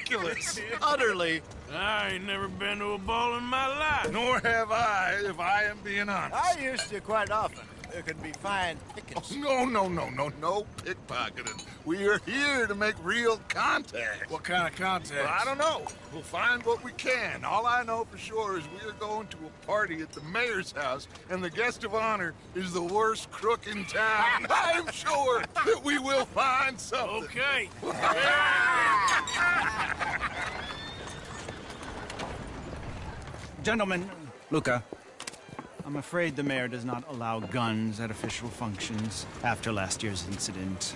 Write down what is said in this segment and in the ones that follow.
ridiculous. Utterly. I ain't never been to a ball in my life. Nor have I, if I am being honest. I used to quite often. There could be fine pickings. Oh, no pickpocketing. We are here to make real contact. What kind of contact? Well, I don't know. We'll find what we can. All I know for sure is we are going to a party at the mayor's house, and the guest of honor is the worst crook in town. I'm sure that we will find something. Okay. Gentlemen, Luca, I'm afraid the mayor does not allow guns at official functions after last year's incident.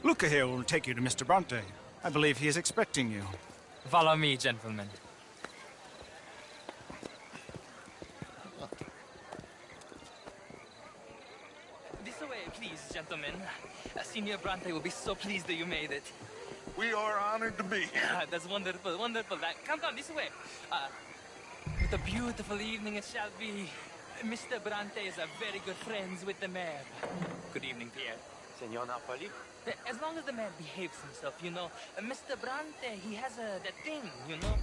Luca here will take you to Mr. Bronte. I believe he is expecting you. Follow me, gentlemen. This way, please, gentlemen. Senior Bronte will be so pleased that you made it. We are honored to be here. That's wonderful, wonderful. Come down this way. What a beautiful evening it shall be. Mr. Bronte is a very good friends with the mayor. Good evening, Pierre. Senor Napoli? As long as the mayor behaves himself, you know. Mr. Bronte, he has that thing, you know.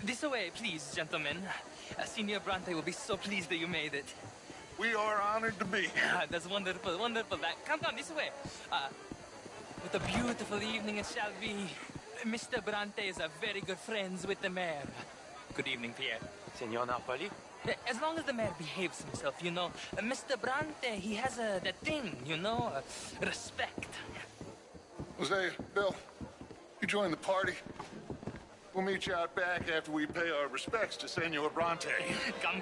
This way, please, gentlemen. Senior Bronte will be so pleased that you made it. We are honored to be here. That's wonderful, wonderful. Come down this way. What a beautiful evening it shall be. Mr. Bronte is a very good friends with the mayor. Good evening, Pierre. Senor Napoli? As long as the mayor behaves himself, you know. Mr. Bronte, he has that thing, you know, respect. Jose, Bill, you join the party. We'll meet you out back after we pay our respects to Senor Bronte. Come.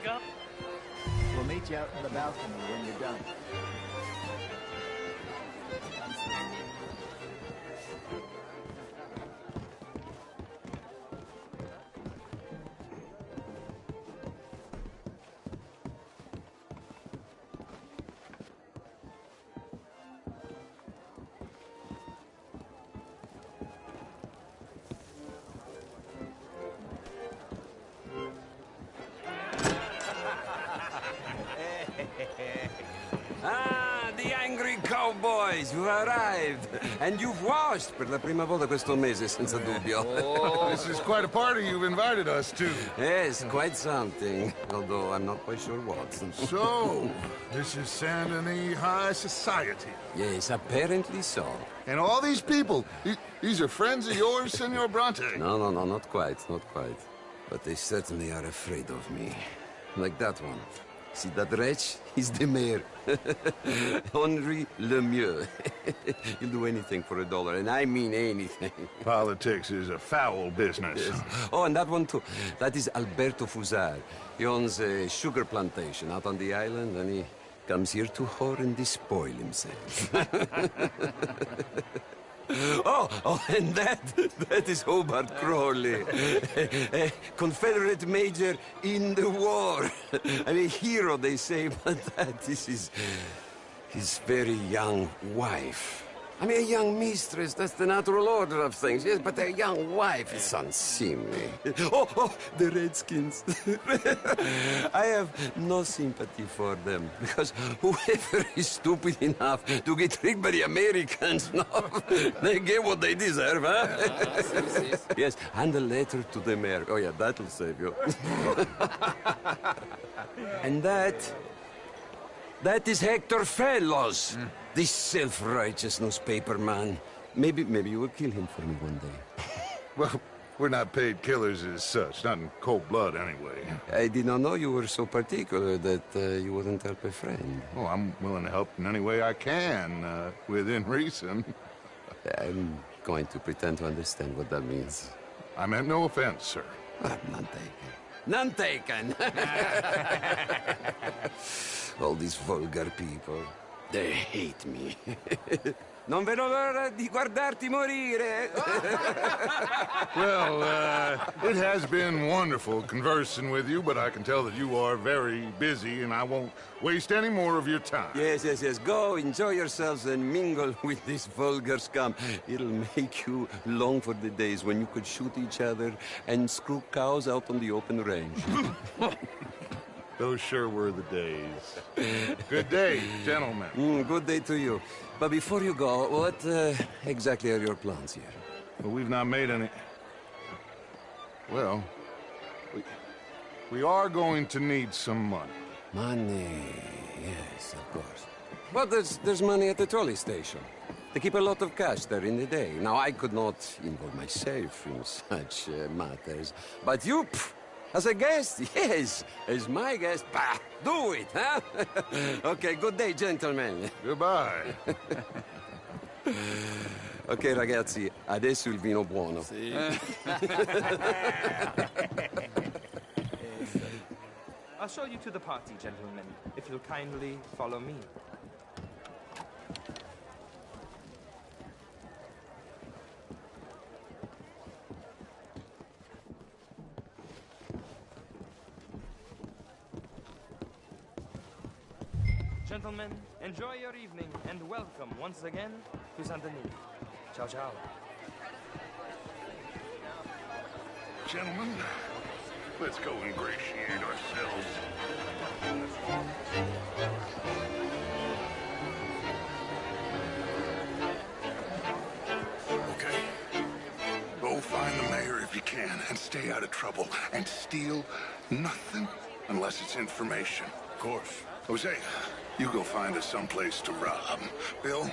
We'll meet you out in the balcony when you're done. The angry cowboys, you arrived. And you've washed per la prima volta questo mese, senza dubbio. This is quite a party you've invited us to. Yes, quite something. Although I'm not quite sure what. So, this is Saint Denis High Society. Yes, apparently so. And all these people, these are friends of yours, Senor Bronte? No, not quite. But they certainly are afraid of me. Like that one. See that wretch? He's the mayor. Henri Lemieux. He'll do anything for $1, and I mean anything. Politics is a foul business. Yes. Oh, and that one too. That is Alberto Fusar. He owns a sugar plantation out on the island, and he comes here to whore and despoil himself. Oh, and that is Hobart Crawley, a Confederate major in the war. I mean, hero, they say, but that is his very young wife. I mean, a young mistress, that's the natural order of things, yes, but a young wife is unseemly. Oh, the Redskins. I have no sympathy for them, because whoever is stupid enough to get tricked by the Americans, no, they get what they deserve, huh? Yes, and a letter to the mayor. Oh, yeah, that'll save you. And that is Hector Fellows. This self-righteous newspaper man. Maybe you will kill him for me one day. Well, we're not paid killers as such, not in cold blood anyway. I did not know you were so particular that you wouldn't help a friend. Oh, I'm willing to help in any way I can, within reason. I'm going to pretend to understand what that means. I meant no offense, sir. None taken. None taken! All these vulgar people, they hate me. Non vedo l'ora di guardarti morire. Well, it has been wonderful conversing with you, but I can tell that you are very busy, and I won't waste any more of your time. Yes. Go, enjoy yourselves, and mingle with this vulgar scum. It'll make you long for the days when you could shoot each other and screw cows out on the open range. Those sure were the days. Good day, gentlemen. Good day to you. But before you go, what exactly are your plans here? Well, we've not made any... Well, we are going to need some money. Money, yes, of course. But there's money at the trolley station. They keep a lot of cash there in the day. Now, I could not involve myself in such matters. But you, as a guest, yes, as my guest, bah, do it, huh? Okay, good day, gentlemen. Goodbye. Ok, ragazzi, adesso il vino buono. Sì. I'll show you to the party, gentlemen, if you'll kindly follow me. Gentlemen, enjoy your evening and welcome once again to Saint Denis. Ciao, ciao. Gentlemen, let's go ingratiate ourselves. Okay. Go find the mayor if you can and stay out of trouble. And steal nothing unless it's information. Of course. Jose, you go find us someplace to rob. Bill,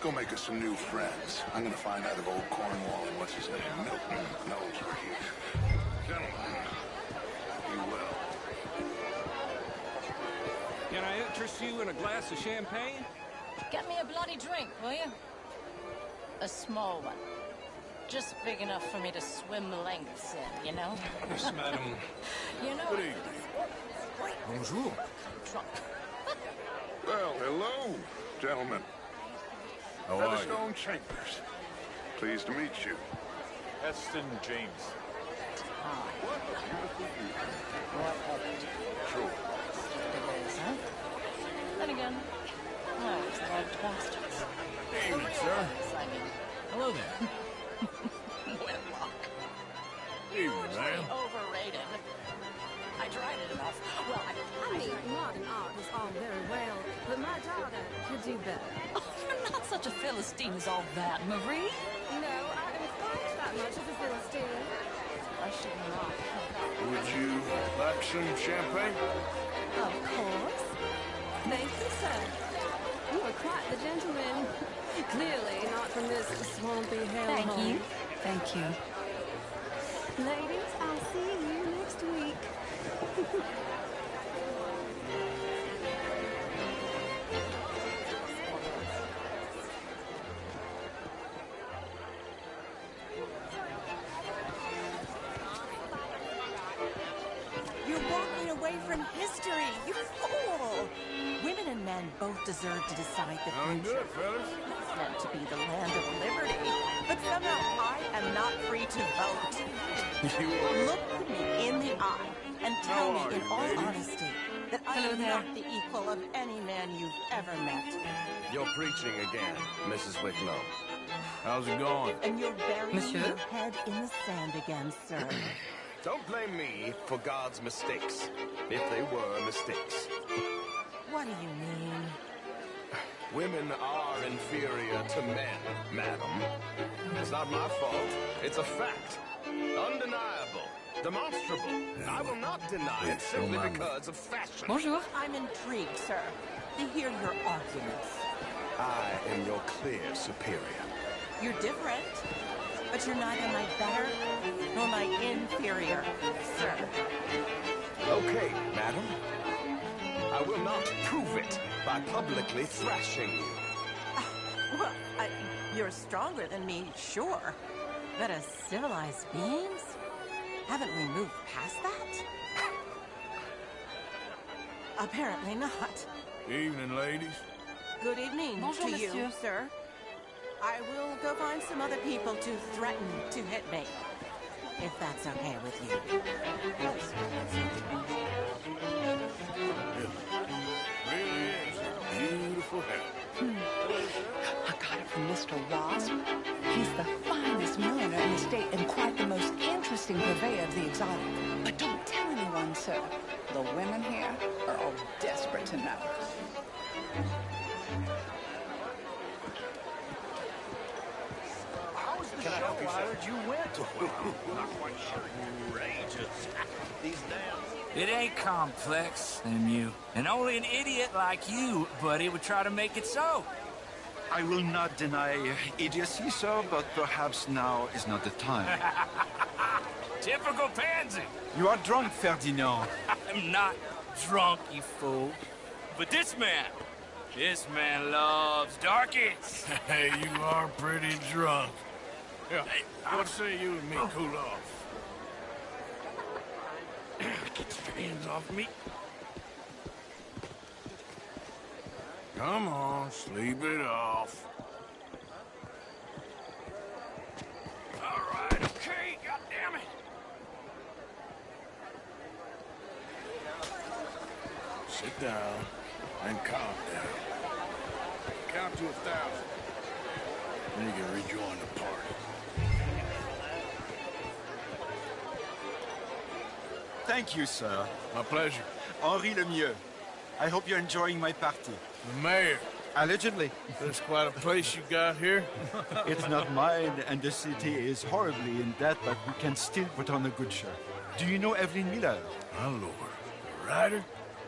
go make us some new friends. I'm gonna find out if old Cornwall and what's his name, Milton, knows we're here. Gentlemen, be well. Can I interest you in a glass of champagne? Get me a bloody drink, will you? A small one. Just big enough for me to swim lengths in, you know? Yes, madam. You know... Good evening. Bonjour. Drunk. Well, hello, gentlemen. How are you? Featherstone Chambers. Pleased to meet you. Heston James. What a beautiful view. What of it? Sure. It is, huh? Then again, those loved bastards. Evening, sir. I mean, Hello there. Whitlock. Evening, Hugely ma'am. overrated. I tried it enough. Well, I mean, modern art is all very well, but my daughter could do better. Oh, you're not such a Philistine as all that, Marie. No, I am quite that much of a Philistine. I should not. Would you like some champagne? Of course. Thank you, sir. You are quite the gentleman. Clearly not from this swampy hellhole. Thank you. Thank you. Ladies, I'll see you next week. You're walking away from history, you fool! Women and men both deserve to decide the I'm future. good, fellas. It's meant to be the land of liberty, but somehow I am not free to vote. You are. Look me in the eye and tell How are me in you, all lady? honesty that I Hello am there. not the equal of any man you've ever met. You're preaching again, Mrs. Wicklow. How's it going? And you're burying Monsieur? your head in the sand again, sir. Don't blame me for God's mistakes, if they were mistakes. What do you mean? Women are inferior to men, madam. It's not my fault. It's a fact. Undeniable. Demonstrable. I will not deny it simply because of fashion. Bonjour. I'm intrigued, sir, to hear your arguments. I am your clear superior. You're different, but you're neither my better nor my inferior, sir. Okay, madam. I will not prove it by publicly thrashing you. Well, you're stronger than me, sure. But as civilized beings? Haven't we moved past that? Apparently not. Evening, ladies. Good evening Bonjour, to you, monsieur. sir. I will go find some other people to threaten to hit me. If that's okay with you. Really is a beautiful house. I got it from Mr. Wasp. He's the finest milliner in the state and quite the most interesting purveyor of the exotic. But don't tell anyone, sir. The women here are all desperate to know. How was the Can I show? help you, I sir? heard you went. Not quite sure. Outrageous. These damn... It ain't complex, MU. And only an idiot like you, buddy, would try to make it so. I will not deny idiocy, sir, but perhaps now is not the time. Typical pansy. You are drunk, Ferdinand. I'm not drunk, you fool. But this man loves darkies. Hey, you are pretty drunk. Yeah, what say you and me cool off? Get your hands off me. Come on, sleep it off. All right, okay, goddammit. Sit down and calm down. Count to 1,000. Then you can rejoin the party. Thank you, sir. My pleasure. Henri Lemieux. I hope you're enjoying my party. The mayor. Allegedly. There's quite a place you got here. It's not mine, and the city is horribly in debt, but we can still put on a good show. Do you know Evelyn Miller? My lord. The writer?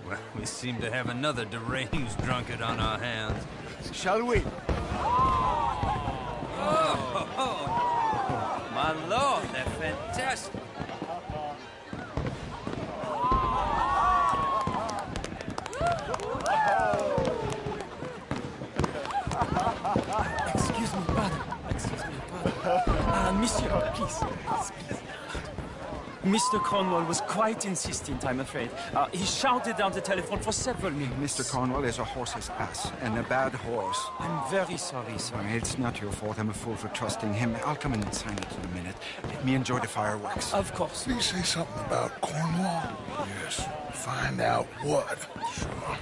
Well, we seem to have another deranged drunkard on our hands. Shall we? Oh, my lord, they're fantastic. Excuse me, brother. Excuse me, brother. Monsieur, please. Mr. Cornwall was quite insistent, I'm afraid. He shouted down the telephone for several minutes. Mr. Cornwall is a horse's ass, and a bad horse. I'm very sorry, sir. It's not your fault. I'm a fool for trusting him. I'll come in and sign it in a minute. Let me enjoy the fireworks. Of course. Did he say something about Cornwall? Yes. Find out what. Sure.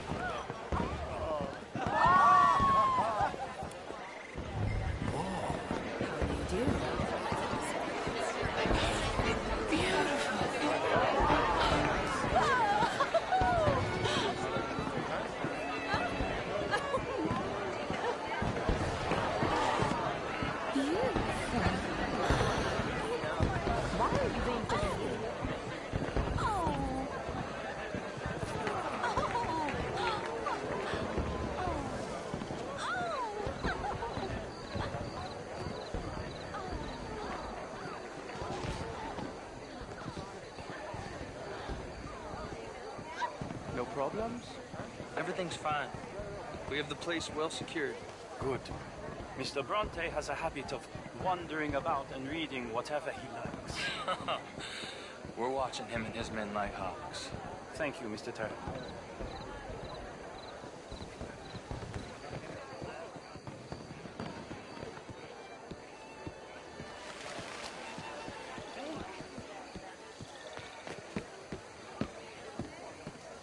No problems? Everything's fine. We have the place well secured. Good. Mr. Bronte has a habit of wandering about and reading whatever he likes. We're watching him and his men like hawks. Thank you, Mr. Turner.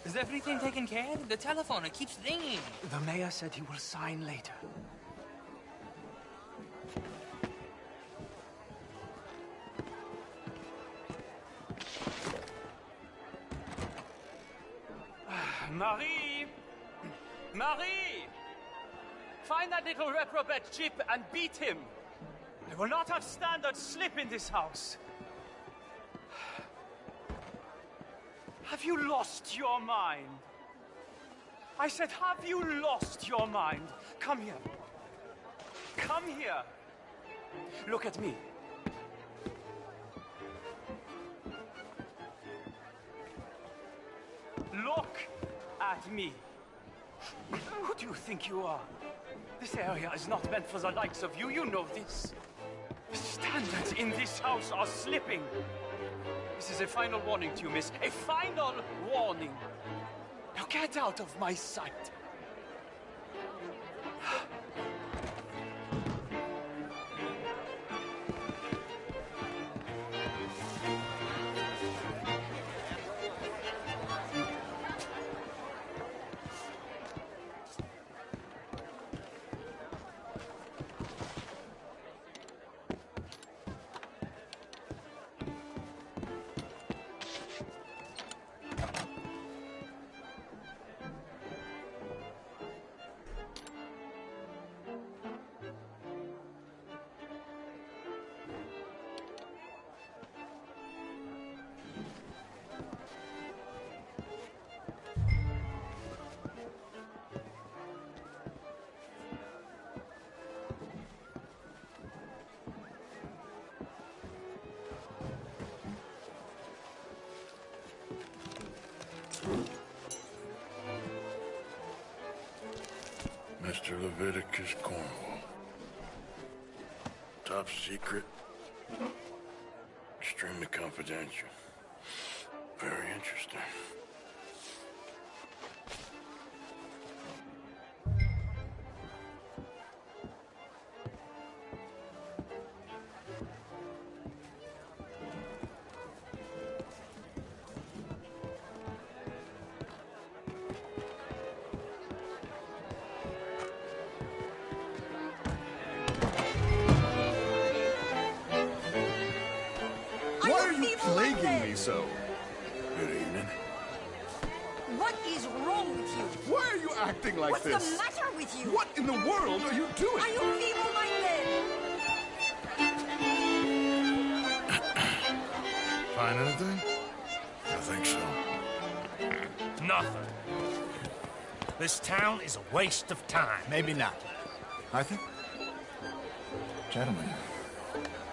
Is everything taken care of? The telephone, it keeps ringing. The mayor said he will sign later. Marie! Marie! Find that little reprobate Chip and beat him. I will not have standard slip in this house. Have you lost your mind? I said, have you lost your mind? Come here. Come here. Look at me. Look at me. Who do you think you are? This area is not meant for the likes of you. You know this. The standards in this house are slipping. This is a final warning to you, miss. A final warning. Now get out of my sight. Mr. Leviticus Cornwall. Top secret. Extremely confidential. Very interesting. Plaguing me so. Good evening. What is wrong with you? Why are you acting like What's this? What's the matter with you? What in the world are you doing? Are you feeble-minded? Find anything? I think so. Nothing. This town is a waste of time. Maybe not. Arthur? Gentlemen,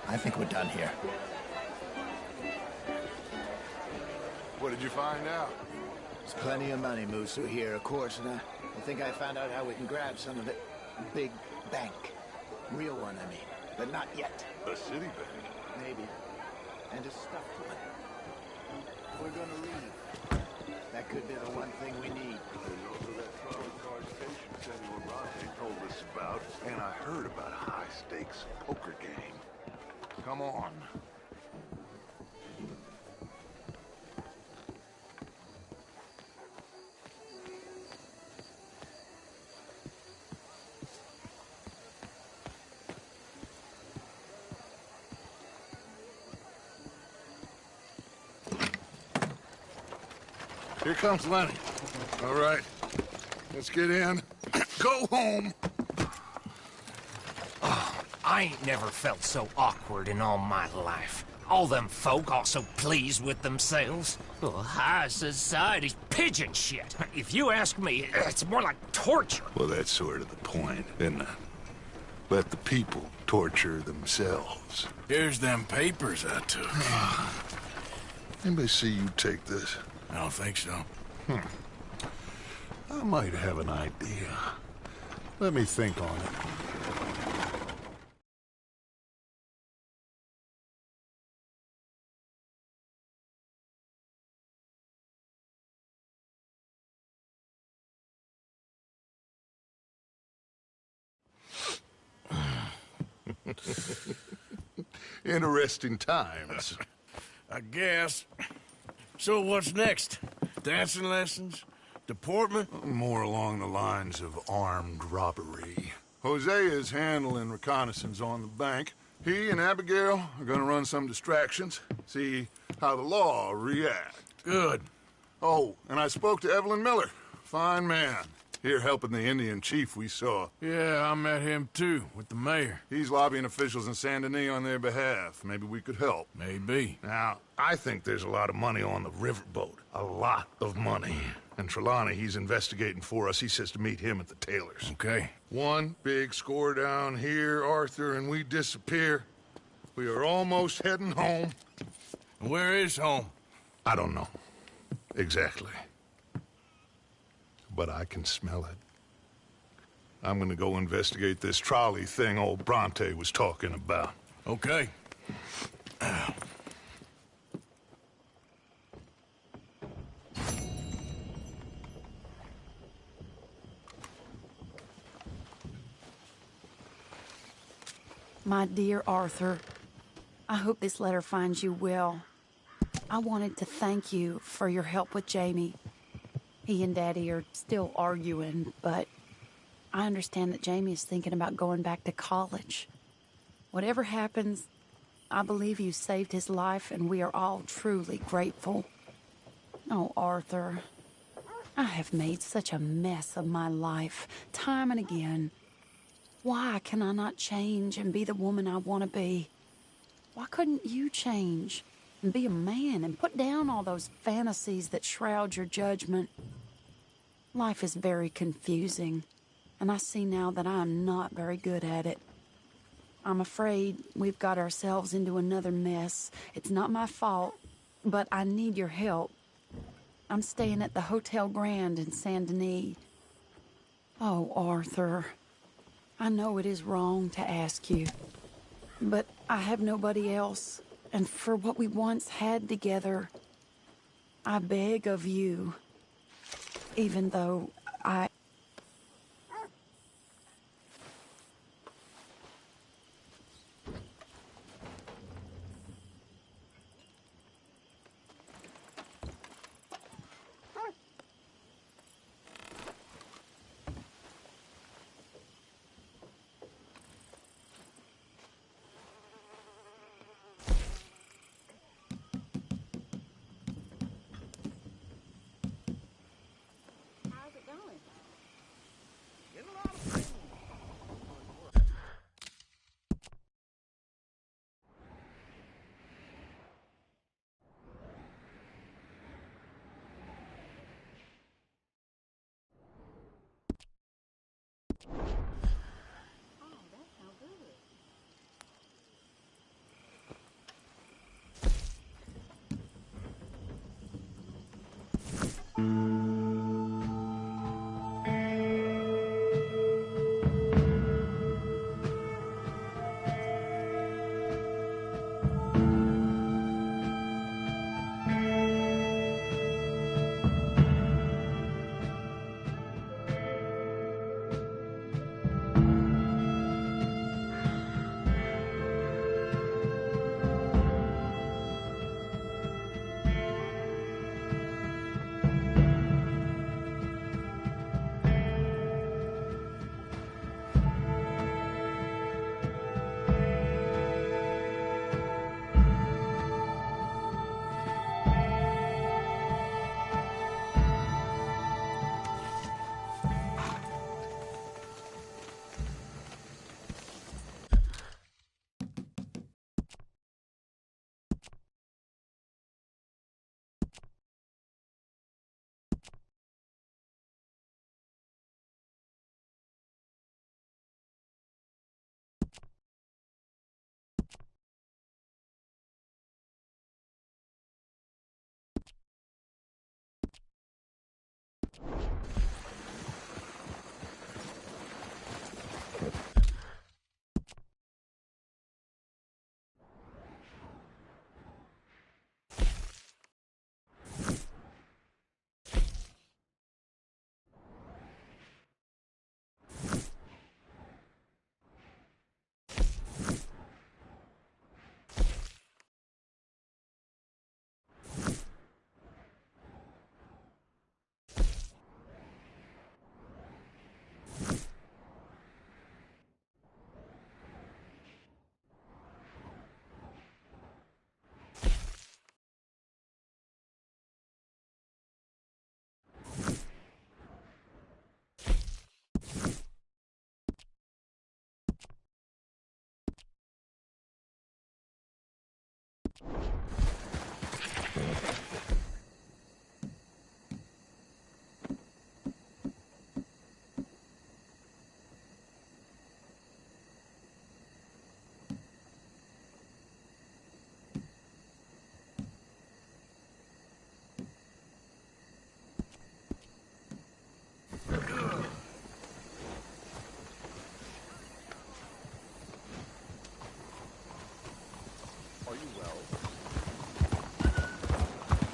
I think we're done here. What did you find out? There's plenty of money moves through here, of course, and I think I found out how we can grab some of it. Big bank. Real one, I mean. But not yet. A city bank? Maybe. And a stuffed one. We're gonna leave. That could be the one thing we need. There's also that trolley car station Senor Bronte told us about, and I heard about a high-stakes poker game. Come on. Here comes Lenny. All right, let's get in. Go home. Oh, I ain't never felt so awkward in all my life. All them folk all so pleased with themselves. Oh, high society's pigeon shit. If you ask me, it's more like torture. Well, that's sort of the point, isn't it? Let the people torture themselves. Here's them papers I took. Anybody see you take this? I don't think so. I might have an idea. Let me think on it. Interesting times. I guess. So what's next? Dancing lessons? Deportment? More along the lines of armed robbery. Hosea is handling reconnaissance on the bank. He and Abigail are gonna run some distractions, see how the law reacts. Good. Oh, and I spoke to Evelyn Miller. Fine man. Here helping the Indian chief we saw. Yeah, I met him too, with the mayor. He's lobbying officials in Saint Denis on their behalf. Maybe we could help. Maybe. Now, I think there's a lot of money on the riverboat. A lot of money. And Trelawney, he's investigating for us. He says to meet him at the tailor's. Okay. One big score down here, Arthur, and we disappear. We are almost heading home. Where is home? I don't know. Exactly. But I can smell it. I'm gonna go investigate this trolley thing old Bronte was talking about. Okay. My dear Arthur, I hope this letter finds you well. I wanted to thank you for your help with Jamie. He and Daddy are still arguing, but I understand that Jamie is thinking about going back to college. Whatever happens, I believe you saved his life, and we are all truly grateful. Oh, Arthur, I have made such a mess of my life, time and again. Why can I not change and be the woman I want to be? Why couldn't you change and be a man and put down all those fantasies that shroud your judgment? Life is very confusing, and I see now that I am not very good at it. I'm afraid we've got ourselves into another mess. It's not my fault, but I need your help. I'm staying at the Hotel Grand in Saint Denis. Oh, Arthur, I know it is wrong to ask you, but I have nobody else, and for what we once had together, I beg of you, even though I...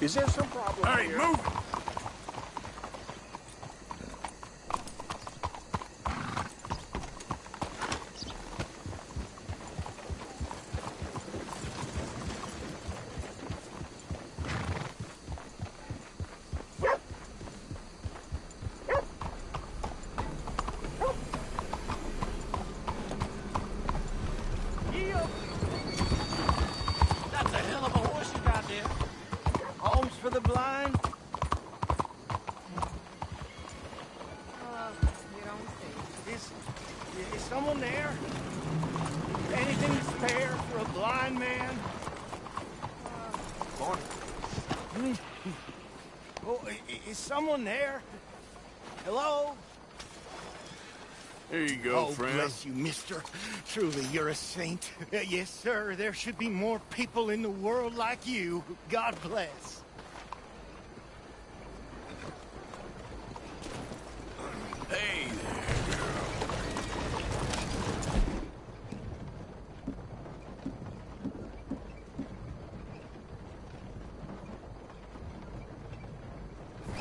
Is there some problem Hey, here? move! That's a hell of a horse you got there. Homes for the blind? You don't say. Is someone there? Anything to spare for a blind man? Morning. Oh, is someone there? Hello? Here you go, Oh, friend. bless you, mister. Truly, you're a saint. Yes, sir. There should be more people in the world like you. God bless. Hey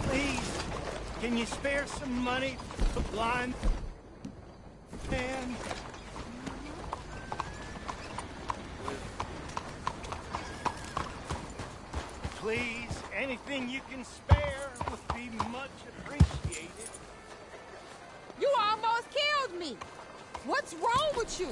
Please, can you spare some money for the blind man? Please, anything you can spare would be much appreciated. You almost killed me. What's wrong with you?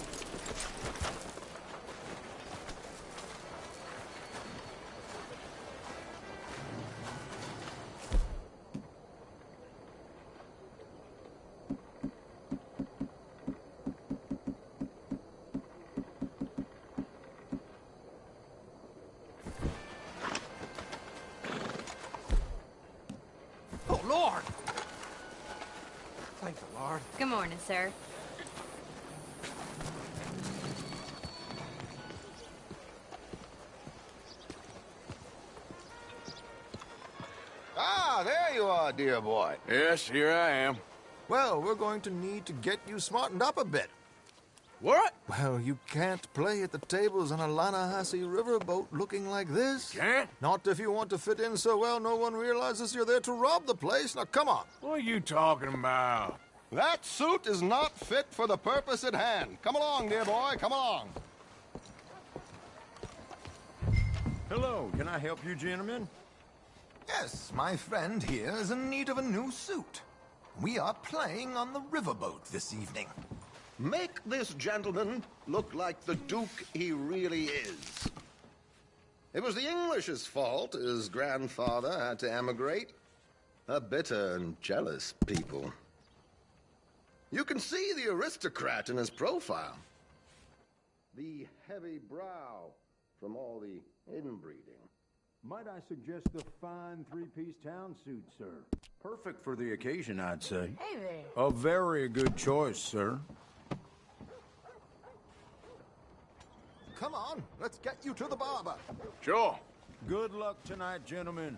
Oh, Lord! Thank the Lord. Good morning, sir. Ah, there you are, dear boy. Yes, here I am. Well, we're going to need to get you smartened up a bit. What? Well, you can't play at the tables on a Lannahechee riverboat looking like this. Can't? Not if you want to fit in so well no one realizes you're there to rob the place. Now, come on. What are you talking about? That suit is not fit for the purpose at hand. Come along, dear boy, come along. Hello, can I help you, gentlemen? Yes, my friend here is in need of a new suit. We are playing on the riverboat this evening. Make this gentleman look like the Duke he really is. It was the English's fault his grandfather had to emigrate. A bitter and jealous people. You can see the aristocrat in his profile. The heavy brow from all the inbreeding. Might I suggest the fine three-piece town suit, sir? Perfect for the occasion, I'd say. Hey there. A very good choice, sir. Come on, let's get you to the barber. Sure. Good luck tonight, gentlemen.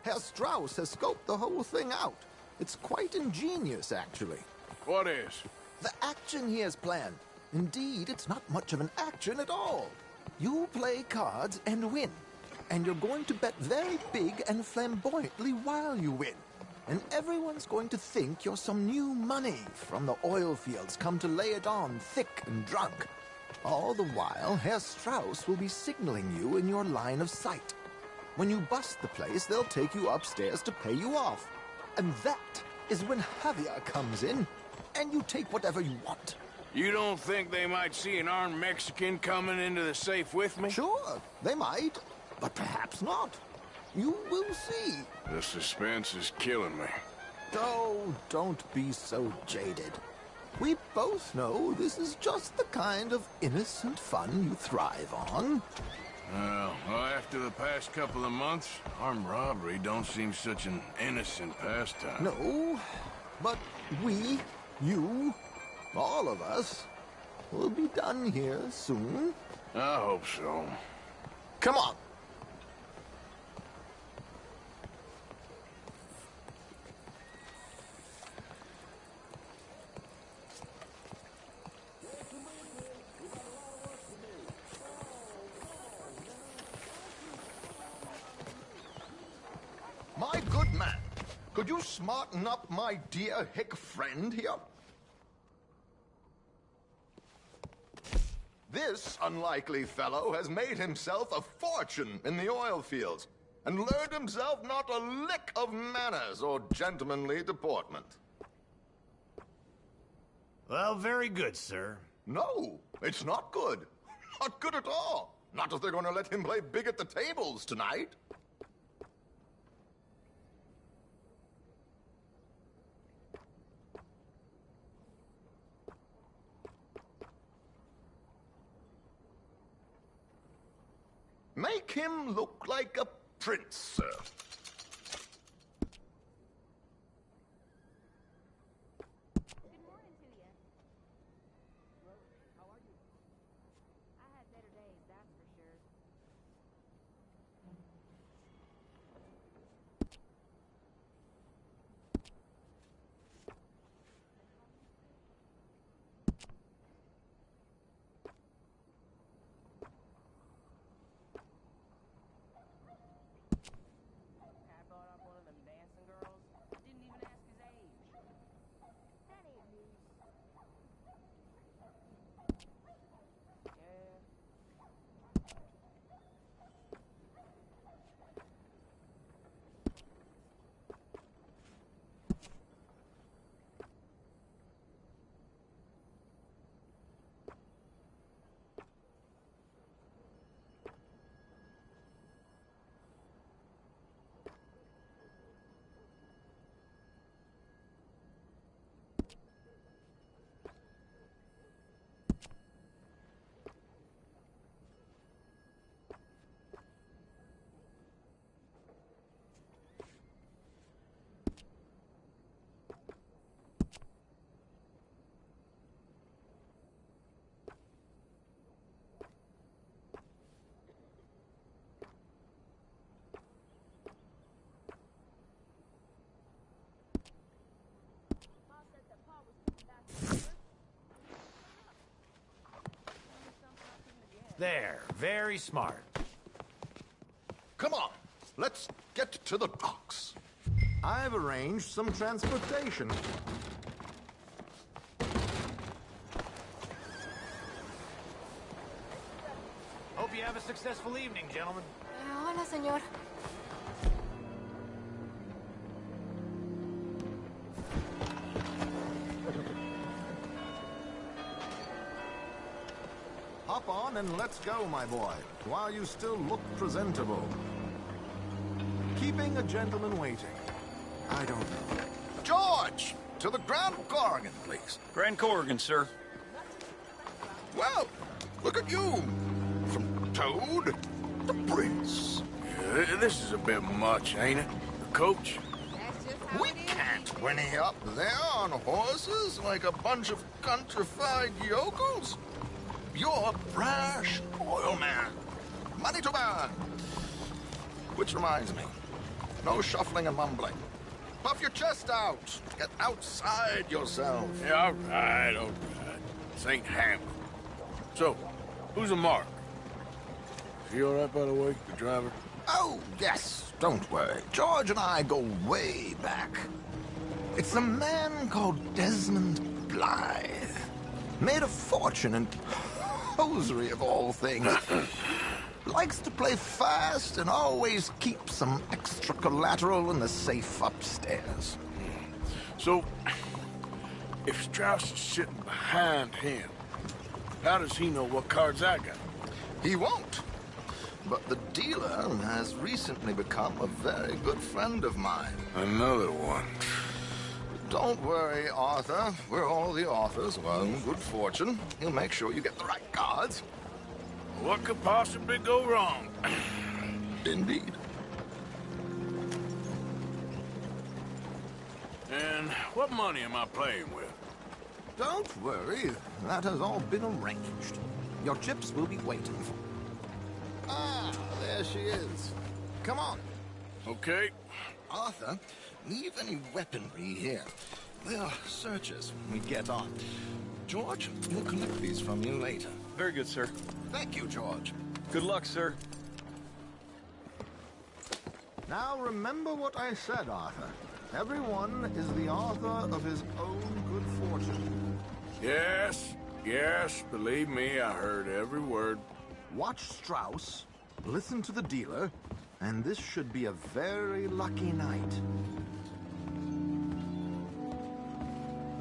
Herr Strauss has scoped the whole thing out. It's quite ingenious, actually. What is? The action he has planned. Indeed, it's not much of an action at all. You play cards and win. And you're going to bet very big and flamboyantly while you win. And everyone's going to think you're some new money from the oil fields come to lay it on thick and drunk. All the while, Herr Strauss will be signaling you in your line of sight. When you bust the place, they'll take you upstairs to pay you off. And that is when Javier comes in, and you take whatever you want. You don't think they might see an armed Mexican coming into the safe with me? Sure, they might, but perhaps not. You will see. The suspense is killing me. Oh, don't be so jaded. We both know this is just the kind of innocent fun you thrive on. Well, after the past couple of months, armed robbery don't seem such an innocent pastime. No, but we, you, all of us, will be done here soon. I hope so. Come on. My good man, could you smarten up my dear hick friend here? This unlikely fellow has made himself a fortune in the oil fields and learned himself not a lick of manners or gentlemanly deportment. Well, very good, sir. No, it's not good. Not good at all. Not if they're going to let him play big at the tables tonight. Make him look like a prince, sir. There, very smart. Come on, let's get to the docks. I've arranged some transportation. Hope you have a successful evening, gentlemen. Hola, señor. Hop on and let's go, my boy, while you still look presentable. Keeping a gentleman waiting. I don't know. George! To the Grand Corrigan, please. Grand Corrigan, sir. Well, look at you. From Toad to Prince. Yeah, this is a bit much, ain't it? The coach? We can't whinny up there on horses like a bunch of countrified yokels. You're a brash oil man. Money to burn. Which reminds me, no shuffling and mumbling. Puff your chest out. Get outside yourself. Yeah, all right. This ain't Hamlet. So, who's a mark? Is he all right, by the way, the driver? Oh, yes. Don't worry. George and I go way back. It's a man called Desmond Blythe. Made a fortune in hosiery of all things. Likes to play fast and always keeps some extra collateral in the safe upstairs. So, if Strauss is sitting behind him, how does he know what cards I got? He won't. But the dealer has recently become a very good friend of mine. Another one. Don't worry, Arthur. We're all the authors of our own good fortune. He'll make sure you get the right cards. What could possibly go wrong? Indeed. And what money am I playing with? Don't worry. That has all been arranged. Your chips will be waiting for you. Ah, there she is. Come on. Okay. Arthur, leave any weaponry here. They are searches when we get on. George, we'll collect these from you later. Very good, sir. Thank you, George. Good luck, sir. Now remember what I said, Arthur. Everyone is the author of his own good fortune. Yes, believe me, I heard every word. Watch Strauss, listen to the dealer, and this should be a very lucky night.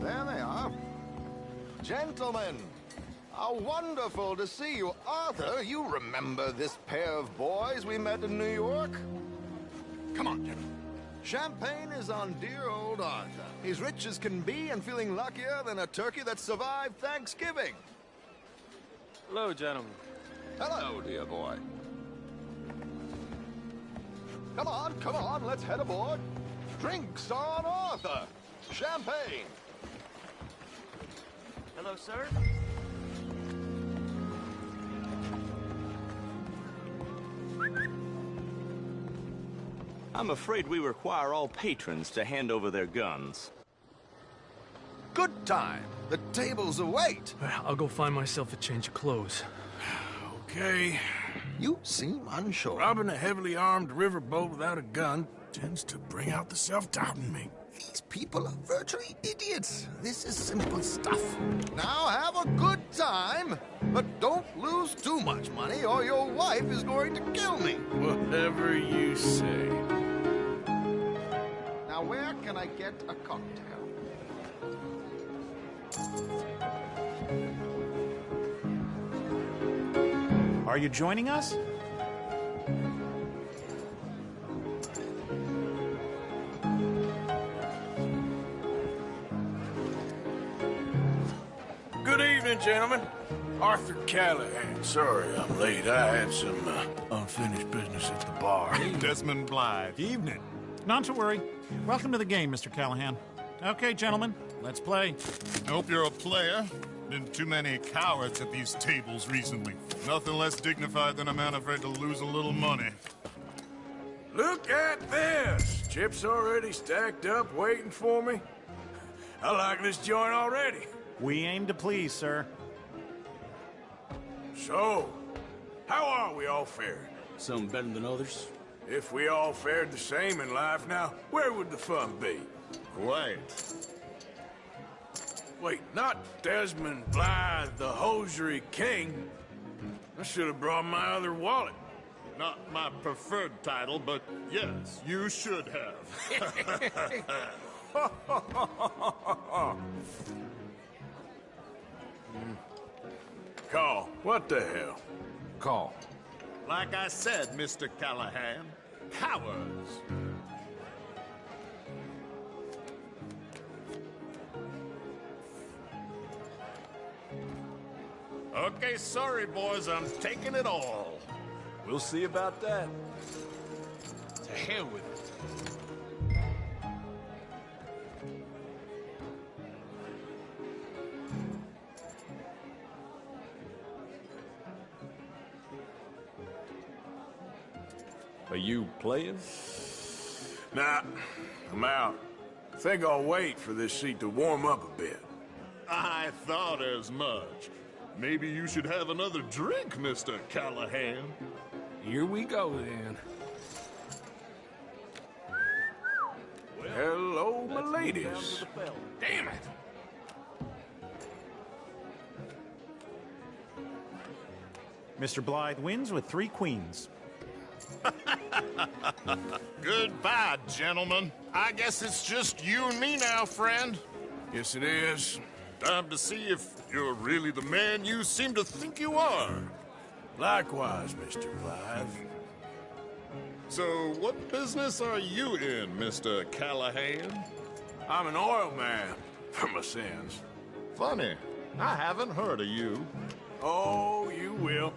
There they are. Gentlemen, how wonderful to see you. Arthur, you remember this pair of boys we met in New York? Come on, gentlemen. Champagne is on dear old Arthur. He's rich as can be and feeling luckier than a turkey that survived Thanksgiving. Hello, gentlemen. Hello, dear boy. Come on, let's head aboard. Drinks on Arthur. Champagne. Hello, sir. I'm afraid we require all patrons to hand over their guns. Good time. The tables await. I'll go find myself a change of clothes. Okay. You seem unsure. Robbing a heavily armed riverboat without a gun tends to bring out the self-doubt in me. These people are virtually idiots. This is simple stuff. Now have a good time, but don't lose too much money or your wife is going to kill me. Whatever you say. Now where can I get a cocktail? Are you joining us? Good evening, gentlemen. Arthur Callahan. Sorry I'm late. I had some unfinished business at the bar. Desmond Blythe. Evening. Not to worry. Welcome to the game, Mr. Callahan. Okay, gentlemen, let's play. I hope you're a player. Been too many cowards at these tables recently. Nothing less dignified than a man afraid to lose a little money. Look at this! Chips already stacked up, waiting for me. I like this joint already. We aim to please, sir. So, how are we all faring? Some better than others. If we all fared the same in life now, where would the fun be? Quiet. Wait, not Desmond Blythe, the hosiery king. I should have brought my other wallet. Not my preferred title, but yes, you should have. Call. What the hell? Call. Like I said, Mr. Callahan, cowards. Okay, sorry, boys, I'm taking it all. We'll see about that. To hell with it. Are you playing? Nah, I'm out. I think I'll wait for this seat to warm up a bit. I thought as much. Maybe you should have another drink, Mr. Callahan. Here we go, then. Hello, my ladies. Damn it! Mr. Blythe wins with 3 queens. Goodbye, gentlemen. I guess it's just you and me now, friend. Yes, it is. Time to see if you're really the man you seem to think you are. Likewise, Mr. Blythe. So, what business are you in, Mr. Callahan? I'm an oil man, for my sins. Funny, I haven't heard of you. Oh, you will.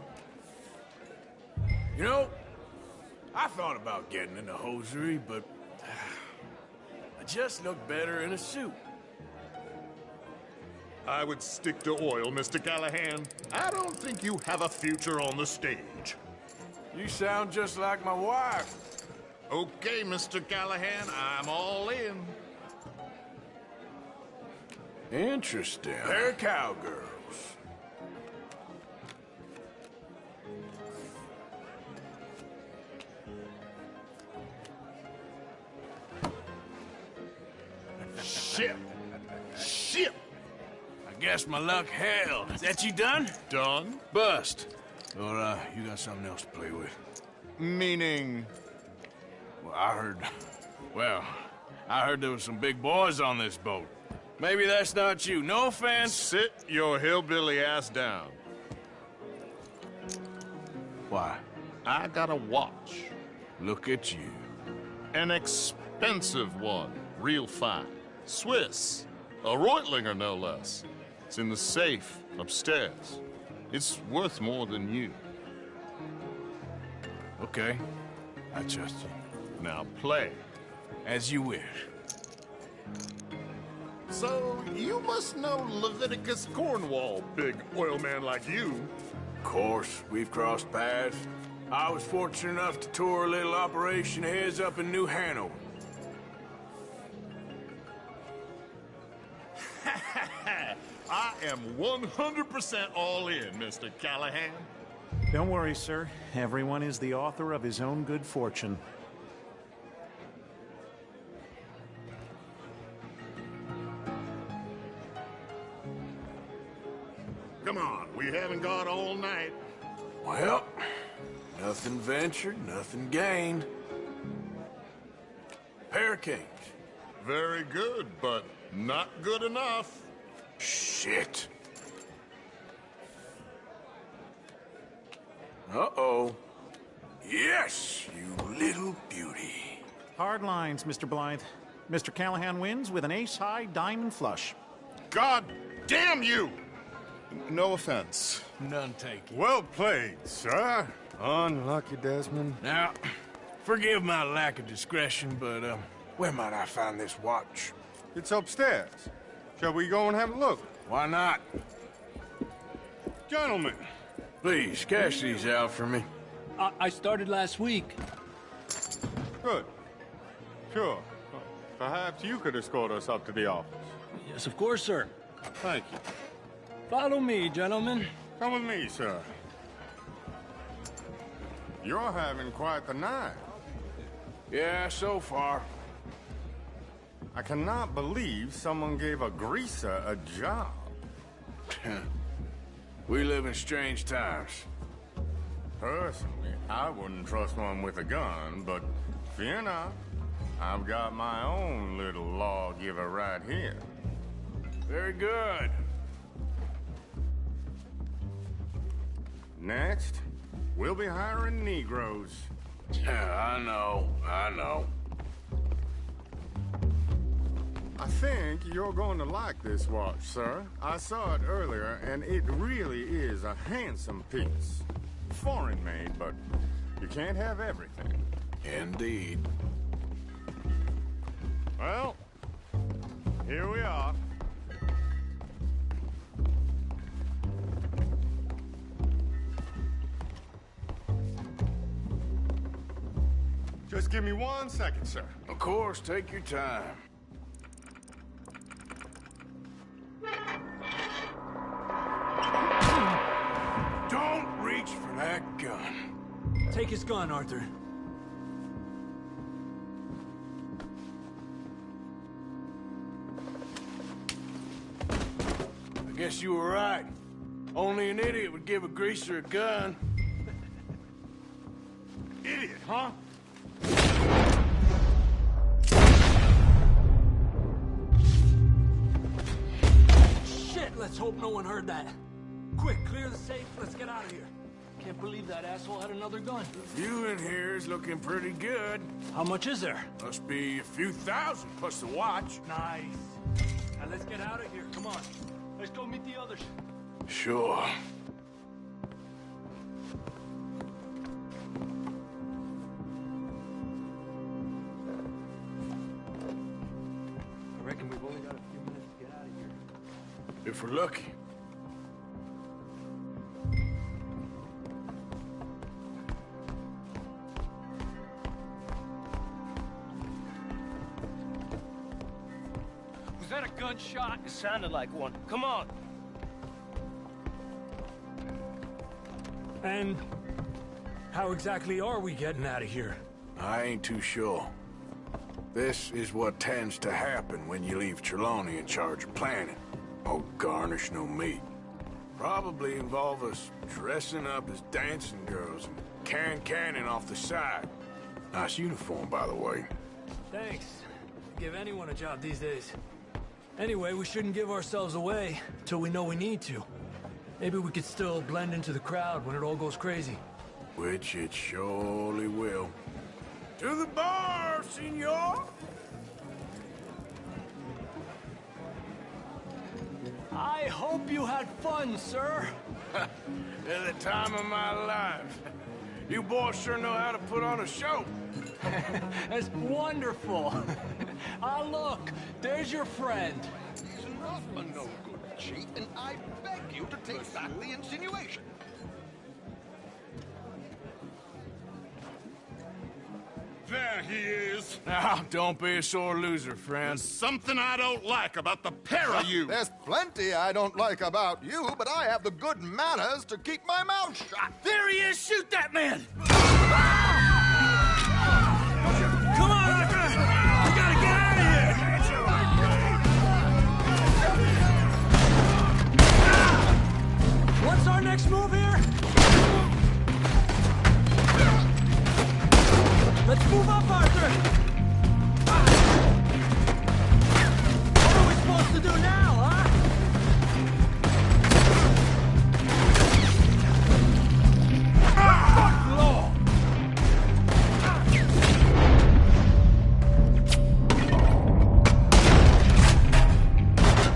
You know, I thought about getting into hosiery, but I just look better in a suit. I would stick to oil, Mr. Callahan. I don't think you have a future on the stage. You sound just like my wife. Okay, Mr. Callahan, I'm all in. Interesting. They're cowgirls. Shit. Shit. I guess my luck held. Is that you done? Done? Bust. Or, you got something else to play with? Meaning? Well, I heard there was some big boys on this boat. Maybe that's not you. No offense. Sit your hillbilly ass down. Why? I got a watch. Look at you. An expensive one. Real fine. Swiss. A Reutlinger, no less. It's in the safe upstairs. It's worth more than you. Okay. I trust you. Now play. As you wish. So, you must know Leviticus Cornwall, big oil man like you. Of course, we've crossed paths. I was fortunate enough to tour a little operation of his up in New Hanover. I am 100% all in, Mr. Callahan. Don't worry, sir. Everyone is the author of his own good fortune. Come on, we haven't got all night. Well, nothing ventured, nothing gained. Pair of kings. Very good, but not good enough. Shit. Uh-oh. Yes, you little beauty. Hard lines, Mr. Blythe. Mr. Callahan wins with an ace-high diamond flush. God damn you! No offense. None taken. Well played, sir. Unlucky, Desmond. Now, forgive my lack of discretion, but, where might I find this watch? It's upstairs. Shall we go and have a look? Why not? Gentlemen. Please, cash these out for me. I started last week. Good. Sure. Perhaps you could escort us up to the office. Yes, of course, sir. Thank you. Follow me, gentlemen. Come with me, sir. You're having quite the night. Yeah, so far. I cannot believe someone gave a greaser a job. We live in strange times. Personally, I wouldn't trust one with a gun, but fear not. I've got my own little lawgiver right here. Very good. Next, we'll be hiring Negroes. Yeah, I know. I think you're going to like this watch, sir. I saw it earlier, and it really is a handsome piece. Foreign made, but you can't have everything. Indeed. Well, here we are. Just give me 1 second, sir. Of course, take your time. Don't reach for that gun. Take his gun, Arthur. I guess you were right. Only an idiot would give a greaser a gun. Idiot, huh? Shit, let's hope no one heard that. Quick, clear the safe, let's get out of here. Can't believe that asshole had another gun. The view in here is looking pretty good. How much is there? Must be a few thousand, plus the watch. Nice. Now let's get out of here, come on. Let's go meet the others. Sure. I reckon we've only got a few minutes to get out of here. If we're lucky. Was that a gunshot? It sounded like one. Come on. And how exactly are we getting out of here? I ain't too sure. This is what tends to happen when you leave Trelawney in charge of planning. Oh, garnish no meat. Probably involve us dressing up as dancing girls and canning off the side. Nice uniform, by the way. Thanks. Give anyone a job these days. Anyway, we shouldn't give ourselves away till we know we need to. Maybe we could still blend into the crowd when it all goes crazy. Which it surely will. To the bar, senor! I hope you had fun, sir. At the time of my life. You boys sure know how to put on a show. That's wonderful. Ah, look, there's your friend. He's not a no good cheat, and I beg you to take back the insinuation. There he is. Now, don't be a sore loser, friend. There's something I don't like about the pair of you. There's plenty I don't like about you, but I have the good manners to keep my mouth shut. There he is! Shoot that man! Come on, Arthur! We gotta get out of here! What's our next move here? Let's move up, Arthur! What are we supposed to do now, huh? Law!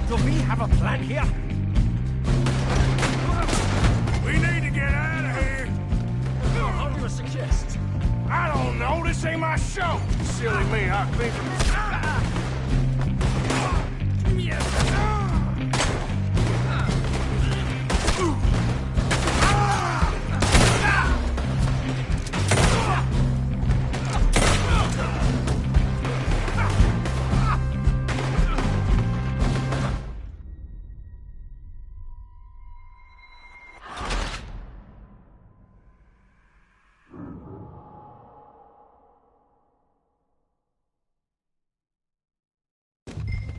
Do we have a plan here? We need to get out of here. How do you suggest? I don't know. This ain't my show. Silly me. I think.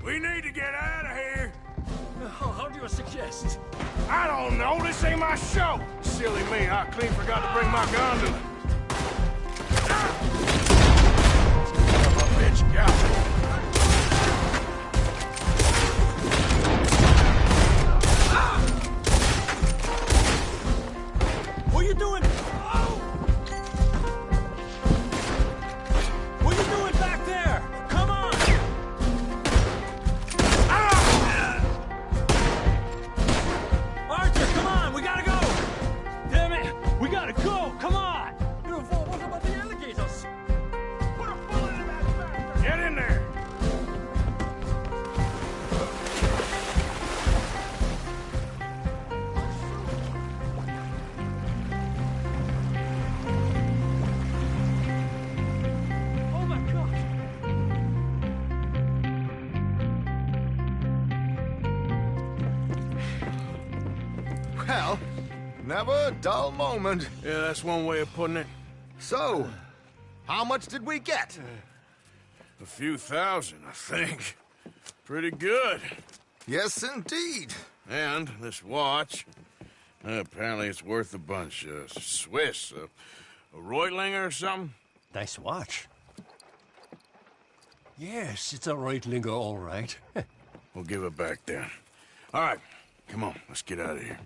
We need to get out of here. How do you suggest? I don't know. This ain't my show. Silly me. I clean forgot to bring my gondola. Son of a bitch, What are you doing? What are you doing back there? Come on! Arthur, come on! We gotta go! Damn it! We gotta go! Come on! What about the alligators? Put a bullet in that bastard! Get in there! Oh my God! Well, never a dull moment. Yeah, that's one way of putting it. So, how much did we get? A few thousand, I think. Pretty good. Yes, indeed. And this watch, apparently it's worth a bunch. Swiss, a Reutlinger or something? Nice watch. Yes, it's a Reutlinger, all right. We'll give it back then. All right, come on, let's get out of here.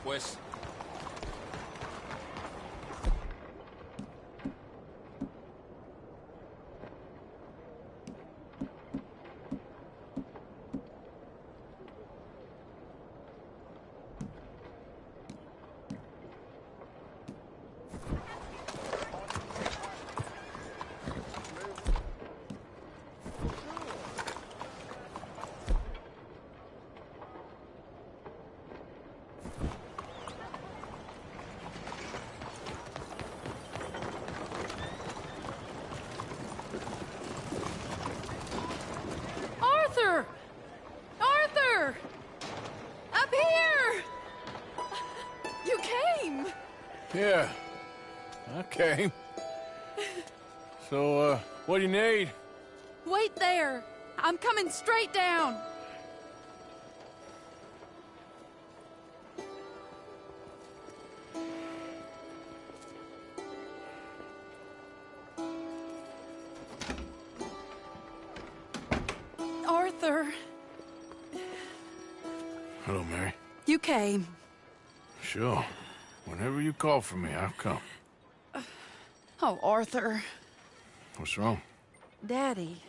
Pues... Arthur! Arthur! Up here! You came! Yeah, I came. So, what do you need? Wait there! I'm coming straight down! Arthur, Hello, Mary. you came. Sure. Whenever you call for me, I'll come. Oh, Arthur. What's wrong? Daddy.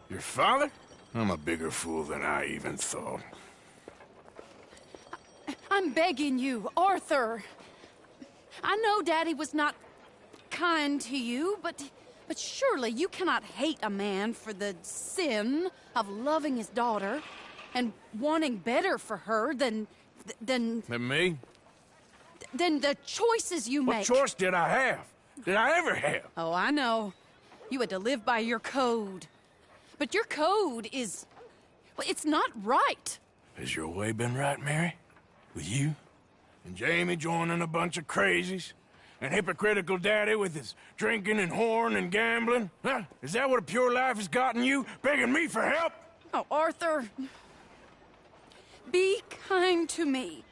Your father? I'm a bigger fool than I even thought. I'm begging you, Arthur. I know Daddy was not kind to you, but surely you cannot hate a man for the sin of loving his daughter and wanting better for her than Than me? than the choices you What make. choice did I have? Did I ever have? Oh, I know. You had to live by your code. But your code is... well, it's not right. Has your way been right, Mary? With you? And Jamie joining a bunch of crazies? And hypocritical daddy with his drinking and whoring and gambling? Huh? Is that what a pure life has gotten you? Begging me for help? Oh, Arthur. Be kind to me.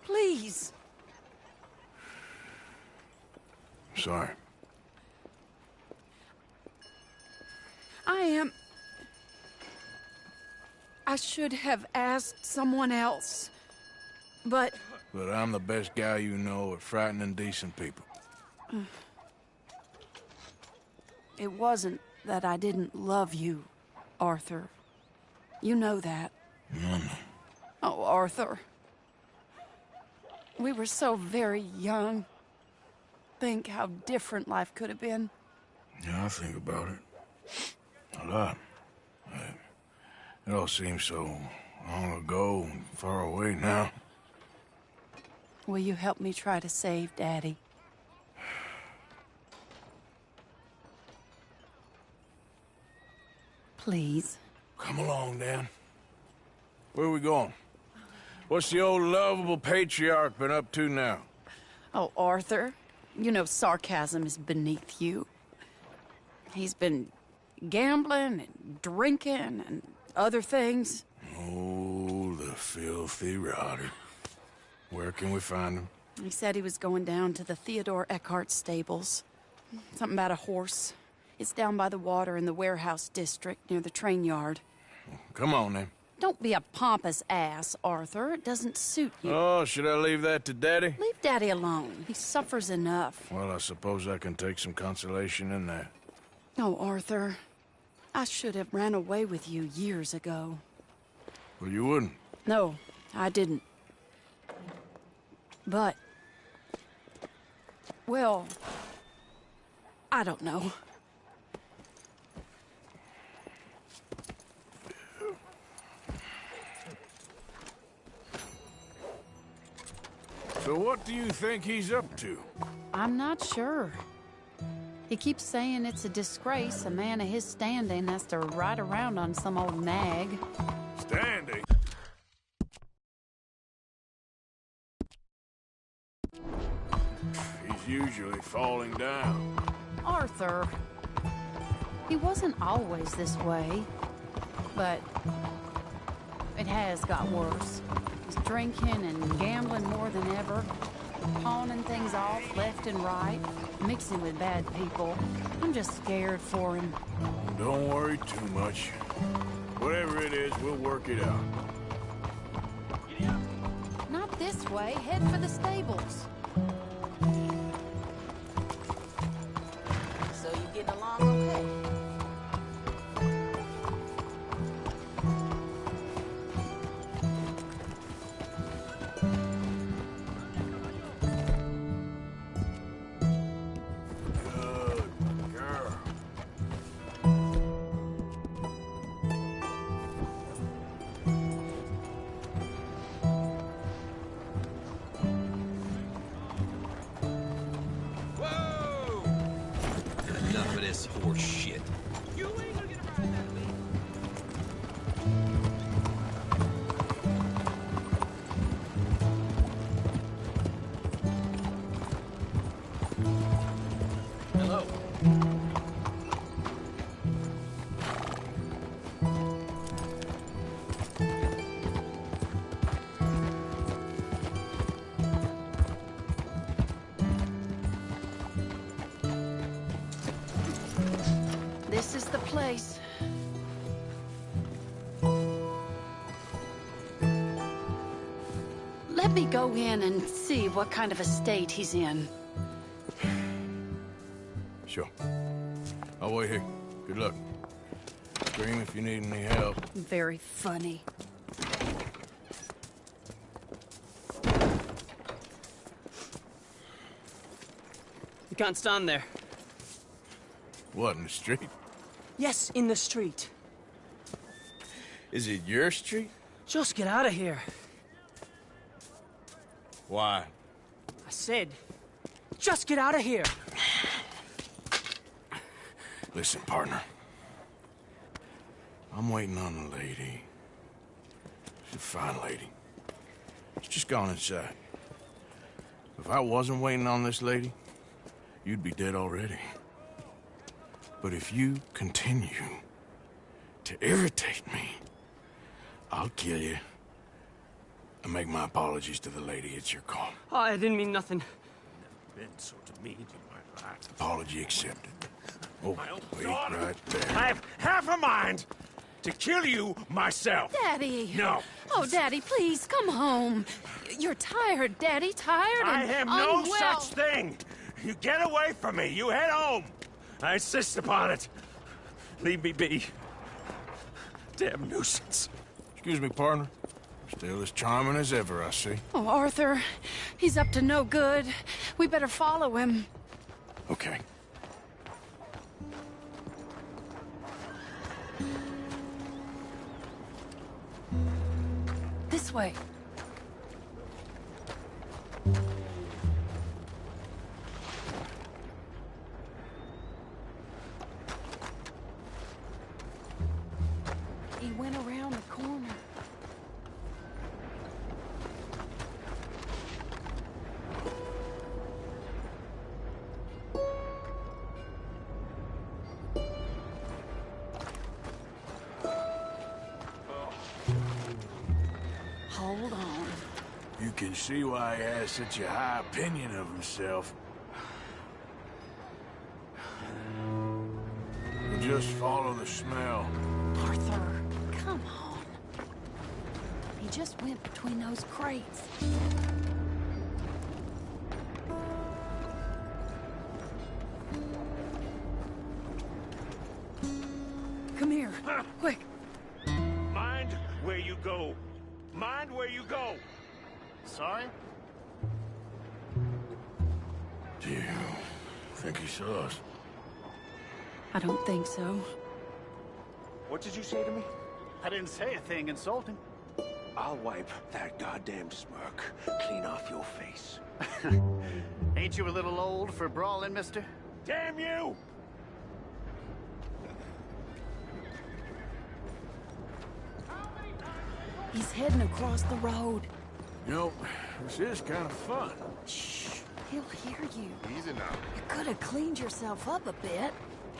Please. Sorry. I should have asked someone else. But I'm the best guy you know at frightening decent people. it wasn't that I didn't love you, Arthur. You know that. No. Oh, Arthur. We were so very young. Think how different life could have been. Yeah, I think about it. A lot. It all seems so long ago and far away now. Will you help me try to save Daddy? Please. Come along, Dan. Where are we going? What's the old lovable patriarch been up to now? Oh, Arthur, you know sarcasm is beneath you. He's been gambling and drinking and other things. Oh, the filthy rotter. Where can we find him? He said he was going down to the Theodore Eckhart stables. Something about a horse. It's down by the water in the warehouse district near the train yard. Come on, then. Don't be a pompous ass, Arthur. It doesn't suit you. Oh, should I leave that to Daddy? Leave Daddy alone. He suffers enough. Well, I suppose I can take some consolation in that. Oh, Arthur. I should have ran away with you years ago. Well, you wouldn't. No, I didn't. But... well... I don't know. So what do you think he's up to? I'm not sure. He keeps saying it's a disgrace a man of his standing has to ride around on some old nag. Standing? usually falling down. Arthur. He wasn't always this way, but it has got worse. He's drinking and gambling more than ever, pawning things off left and right, mixing with bad people. I'm just scared for him. Don't worry too much. Whatever it is, we'll work it out. Not this way. Head for the stables. So you getting along okay? Good girl. Enough of this horse shit. Hello. This is the place. Let me go in and see what kind of a state he's in. Sure. I'll wait here. Good luck. Scream if you need any help. Very funny. You can't stand there. What, in the street? Yes, in the street. Is it your street? Just get out of here. Why? I said, just get out of here. Listen, partner. I'm waiting on the lady. She's a fine lady. She's just gone inside. If I wasn't waiting on this lady, you'd be dead already. But if you continue to irritate me, I'll kill you and make my apologies to the lady. It's your call. Oh, I didn't mean nothing. Been so demeaned in my life. Apology accepted. Oh, wait daughter. right there. I have half a mind to kill you myself. Daddy! No. Oh, Daddy, please, come home. You're tired, Daddy, tired and I have no unwell. such thing. You get away from me. You head home. I insist upon it. Leave me be. Damn nuisance. Excuse me, partner. Still as charming as ever, I see. Oh, Arthur, he's up to no good. We better follow him. Okay. This way. He went around the corner. Hold on. You can see why he has such a high opinion of himself. We'll just follow the smell. Arthur, come on. He just went between those crates. Come here, quick. Mind where you go. Mind where you go. Sorry? Do you think he saw us? I don't think so. What did you say to me? I didn't say a thing insulting. I'll wipe that goddamn smirk clean off your face. Ain't you a little old for brawling, mister? Damn you! He's heading across the road. You know, this is kind of fun. Shh. He'll hear you. Easy now. You could have cleaned yourself up a bit.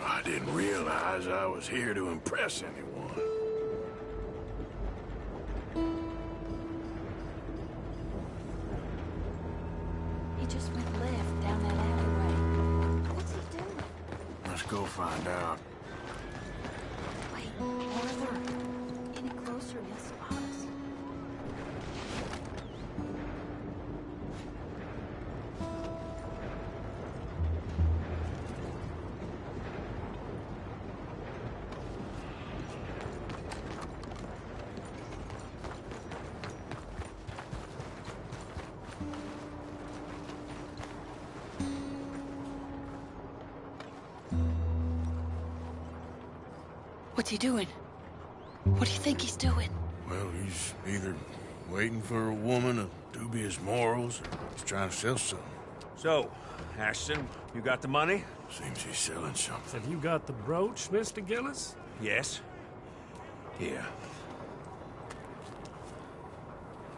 I didn't realize I was here to impress anyone. He just went left down that alleyway. What's he doing? Let's go find out. Wait, Arthur. Any closer and he'll spot us. What's he doing? What do you think he's doing? Well, he's either waiting for a woman of dubious morals, or he's trying to sell something. So, Ashton, you got the money? Seems he's selling something. Have you got the brooch, Mr. Gillis? Yes. Here.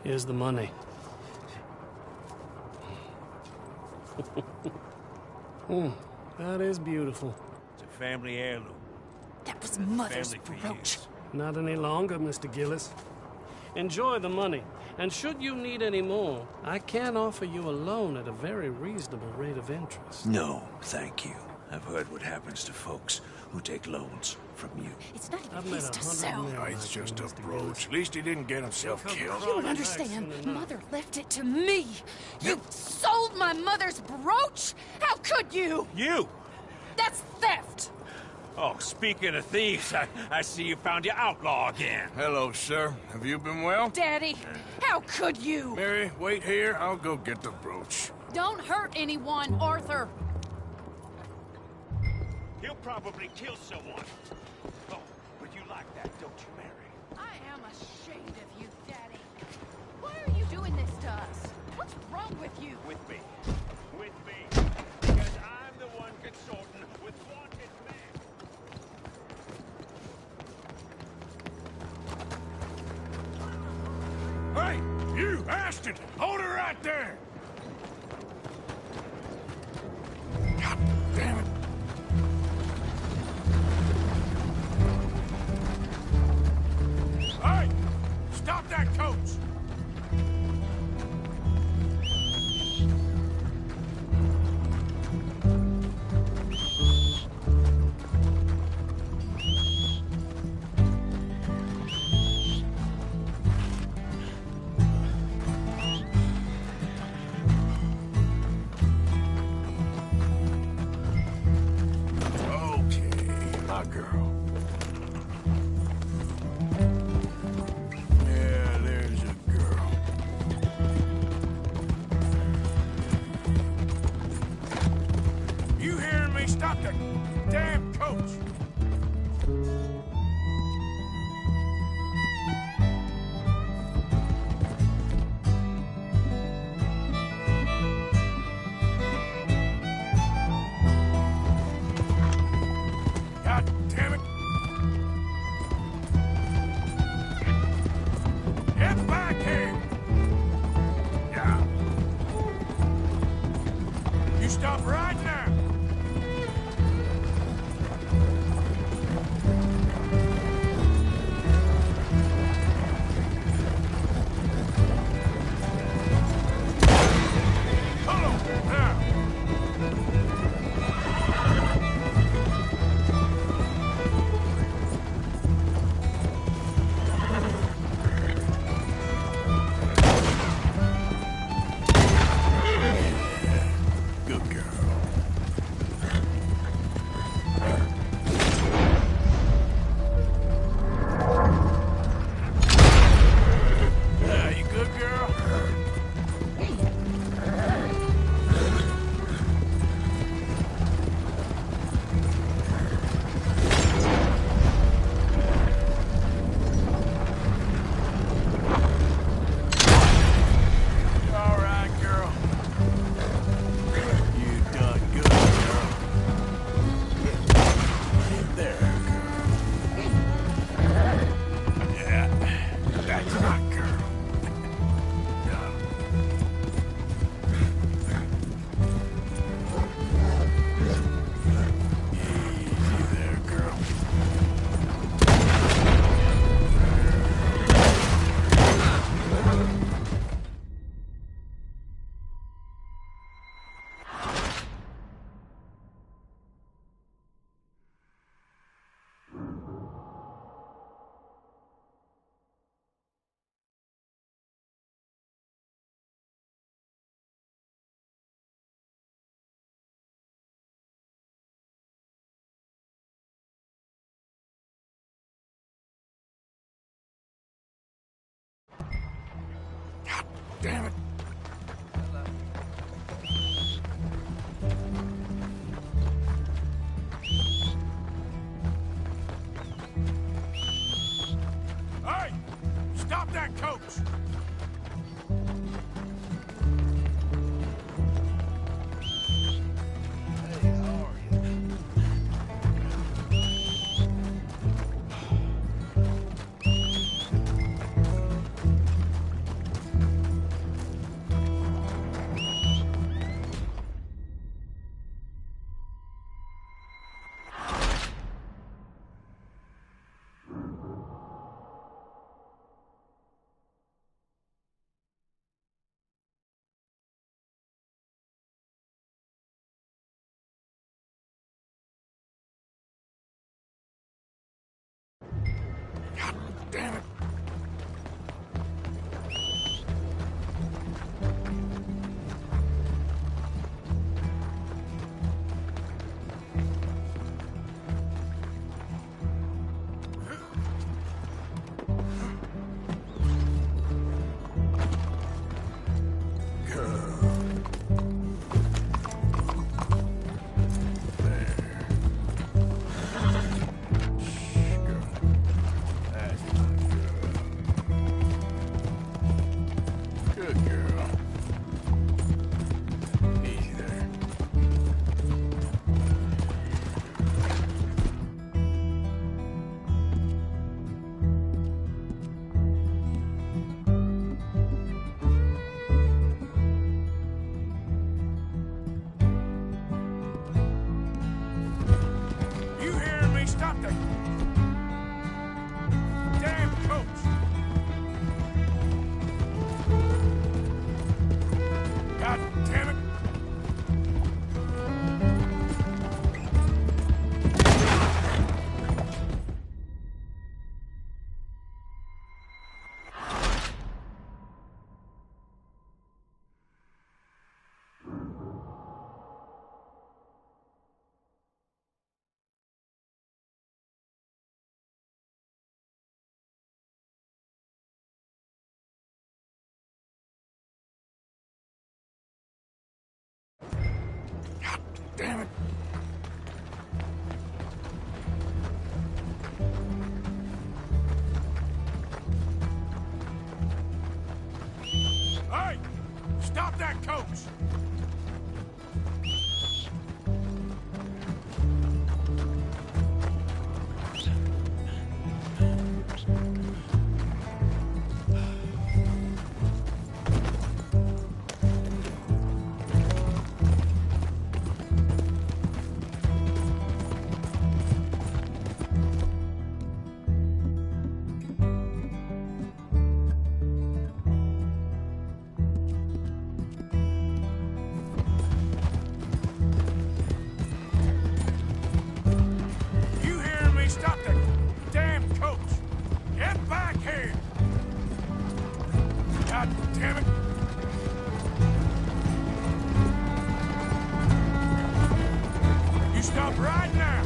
Here's the money. That is beautiful. It's a family heirloom. That was Mother's Family for brooch. years. Not any longer, Mr. Gillis. Enjoy the money, and should you need any more, I can offer you a loan at a very reasonable rate of interest. No, thank you. I've heard what happens to folks who take loans from you. It's not I've even met his to 100 sell. men No, like it's you, just a Mr. brooch. Gillis. At least he didn't get himself killed. You don't understand. Accident enough. Mother left it to me. You sold my mother's brooch? How could you? You! That's theft. Oh, speaking of thieves, I see you found your outlaw again. Hello, sir. Have you been well? Daddy, how could you? Mary, wait here. I'll go get the brooch. Don't hurt anyone, Arthur. He'll probably kill someone. Oh, but you like that, don't you, Mary? I am ashamed of you, Daddy. Why are you doing this to us? What's wrong with you? With me. With me. Because I'm the one consorting with wanted men. Hey, you, Ashton! Hold her right there! God damn it. Hey! Stop that coach! Okay, my girl. Yeah, there's a girl. You hearing me? Stop the damn coach! God damn it! Get back here! Yeah. You stop right now! Hold on, now! Good girl. damn it. Hey! Stop that coach! Damn it! Stop that! Damn coach! God damn it! Damn it! Hey! Stop that coach! Stop that damn coach! Get back here! God damn it! You stop right now!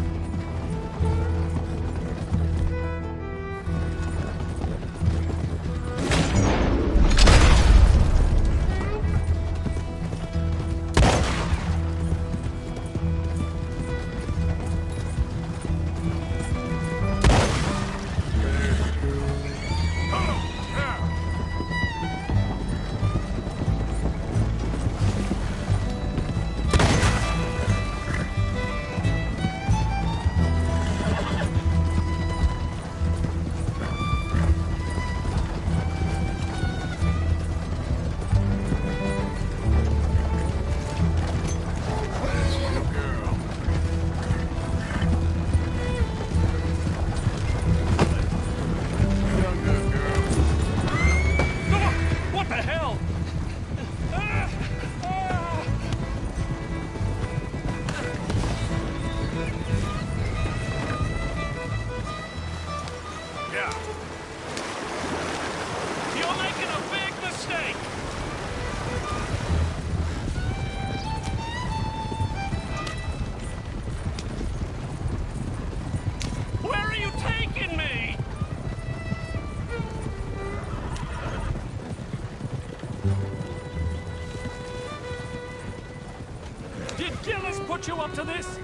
you up to this?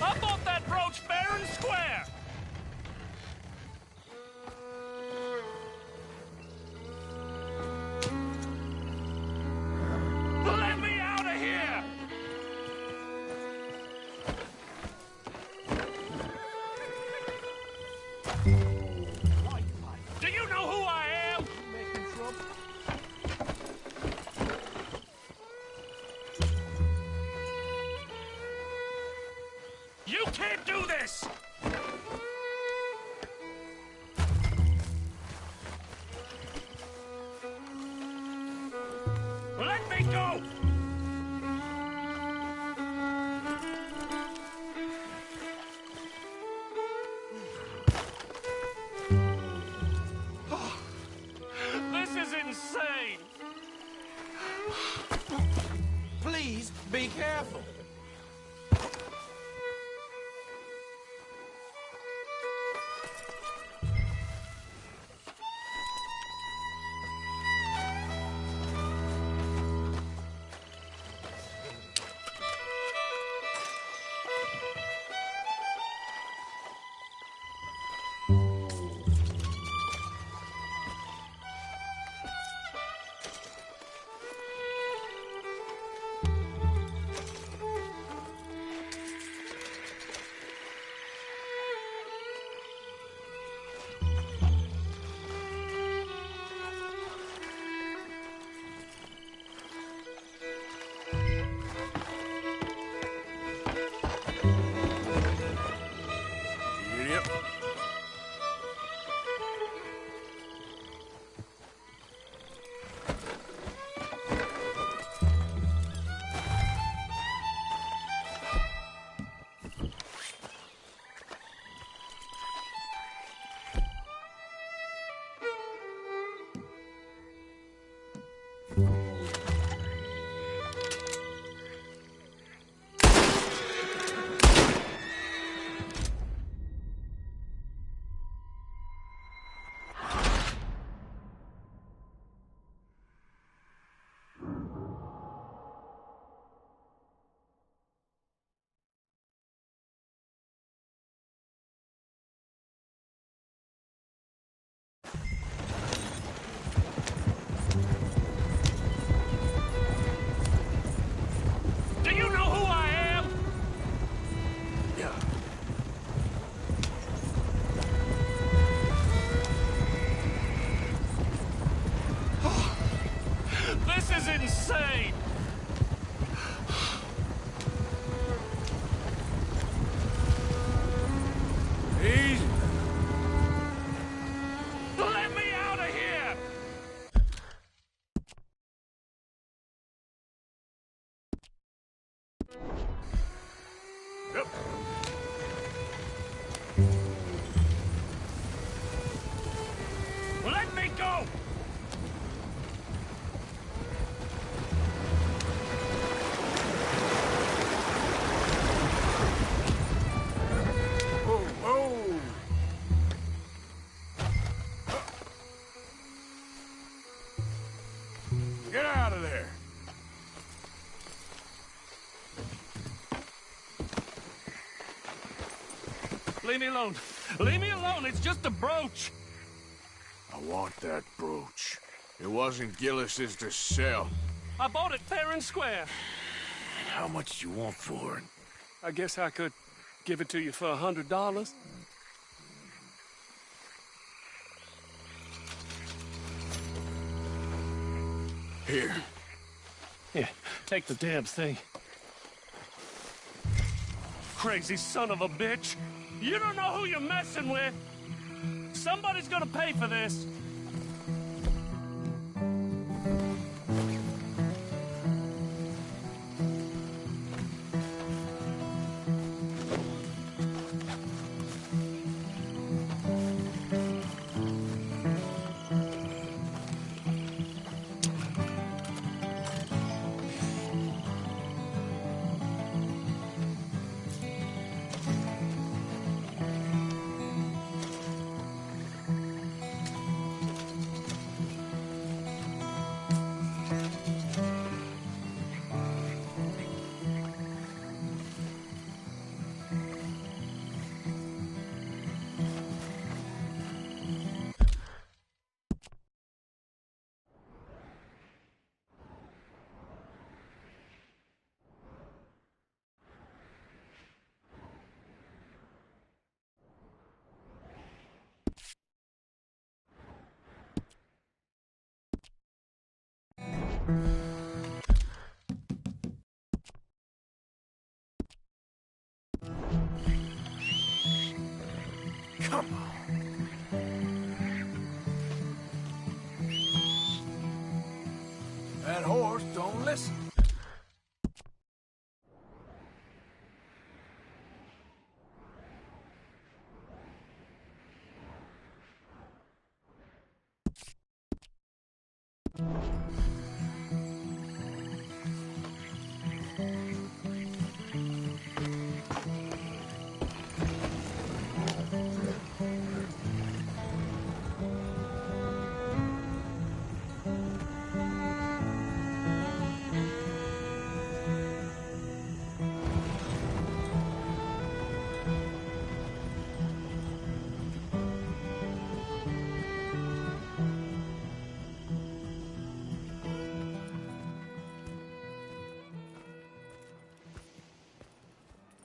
I bought that brooch fair and square! Let me out of here! Do you know who I am? You can't do this! Let me go! This is insane! Please, be careful. Do you know who I am? This is insane! Easy. Let me out of here! Yep. Let me go! Oh. Get out of there. Leave me alone. Leave me alone. It's just a brooch. I want that brooch. It wasn't Gillis's to sell. I bought it fair and square. How much do you want for it? I guess I could give it to you for $100. Here. Yeah, take the damn thing. Crazy son of a bitch. You don't know who you're messing with. Somebody's gonna pay for this. Come on. That horse don't listen.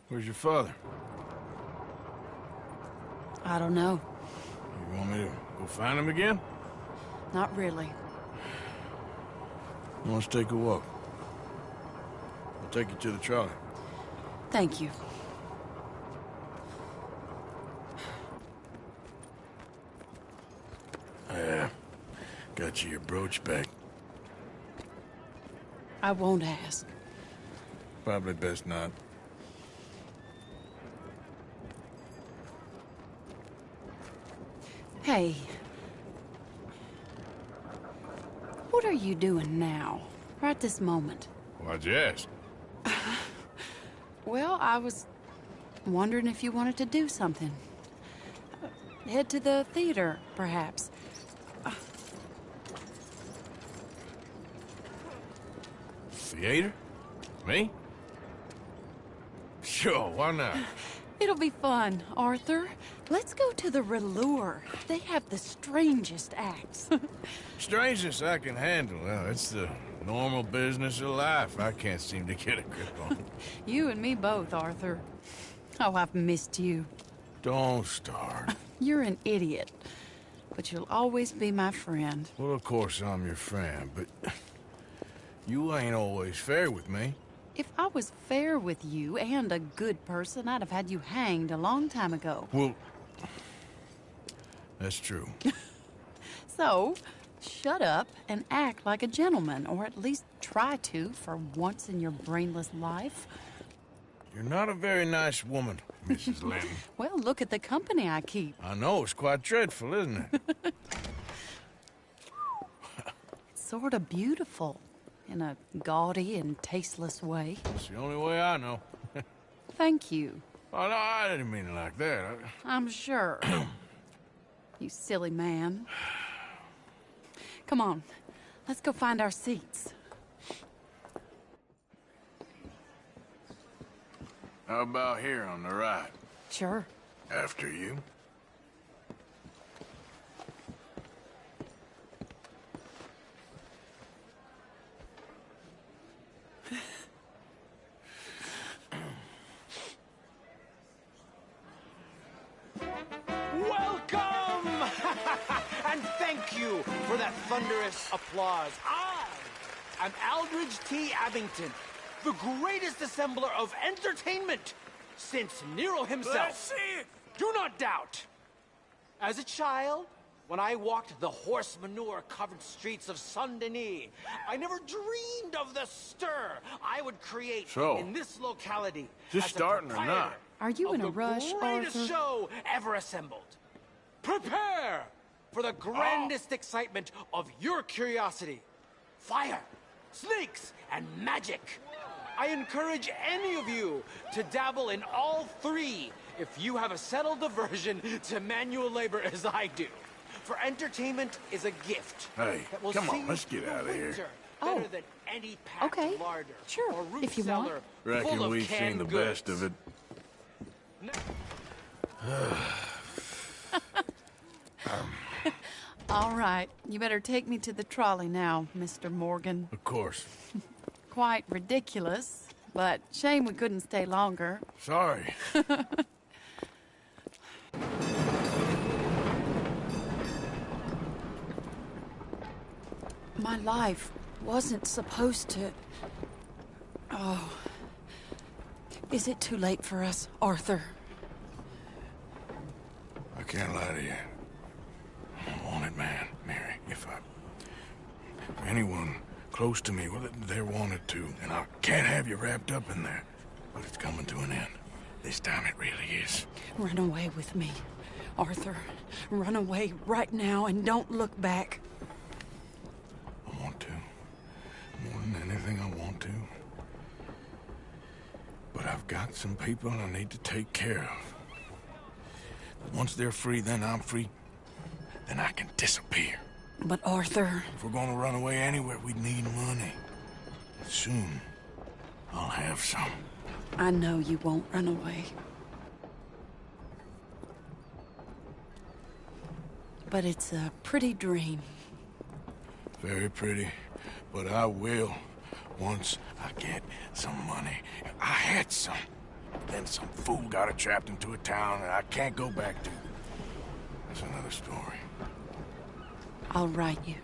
Where's your father? I don't know. You want me to go find him again? Not really. Let's take a walk. I'll take you to the trolley. Thank you. Yeah. Got you your brooch back. I won't ask. Probably best not. Hey. What are you doing now? Right this moment? Why'd you ask? Well, I was wondering if you wanted to do something. Head to the theater, perhaps. Theater? Me? Sure, why not? It'll be fun, Arthur. Let's go to the Relure. They have the strangest acts. Strangeness I can handle. Well, it's the normal business of life I can't seem to get a grip on. You and me both, Arthur. Oh, I've missed you. Don't start. You're an idiot, but you'll always be my friend. Well, of course I'm your friend, but you ain't always fair with me. If I was fair with you and a good person, I'd have had you hanged a long time ago. Well, that's true. So, shut up and act like a gentleman, or at least try to for once in your brainless life. You're not a very nice woman, Mrs. Lynn. Well, look at the company I keep. I know, it's quite dreadful, isn't it? It's sort of beautiful, in a gaudy and tasteless way. It's the only way I know. Thank you. Oh, no, I didn't mean it like that. I'm sure. You silly man. Come on, let's go find our seats. How about here on the right? Sure. After you. Welcome! And thank you for that thunderous applause. I am Aldridge T. Abington, the greatest assembler of entertainment since Nero himself. Let's see it! Do not doubt. As a child, when I walked the horse manure-covered streets of Saint-Denis, I never dreamed of the stir I would create in this locality. Just as a starting or not? proprietor Are you in a of the rush, greatest Arthur? show ever assembled. Prepare for the grandest excitement of your curiosity. Fire, snakes, and magic. I encourage any of you to dabble in all three if you have a settled aversion to manual labor as I do. For entertainment is a gift. Hey, that will come see on, let's get the out of here. winter Better than any packed Okay. larder Sure, or root if you want. cellar Reckon full of we've seen canned the goods. best of it. All right, you better take me to the trolley now, Mr. Morgan. Of course. Quite ridiculous, but shame we couldn't stay longer. Sorry. My life wasn't supposed to... Oh. Is it too late for us, Arthur? I can't lie to you. I'm a wanted man, Mary. If anyone close to me, well, they're wanted to. And I can't have you wrapped up in there. But it's coming to an end. This time it really is. Run away with me, Arthur. Run away right now and don't look back. I want to. More than anything, I want to. But I've got some people I need to take care of. Once they're free, then I'm free. Then I can disappear. But Arthur... If we're gonna run away anywhere, we need money. Soon, I'll have some. I know you won't run away. But it's a pretty dream. Very pretty. But I will, once I get some money. I had some. Then some fool got it trapped into a town that I can't go back to. That's another story. I'll write you.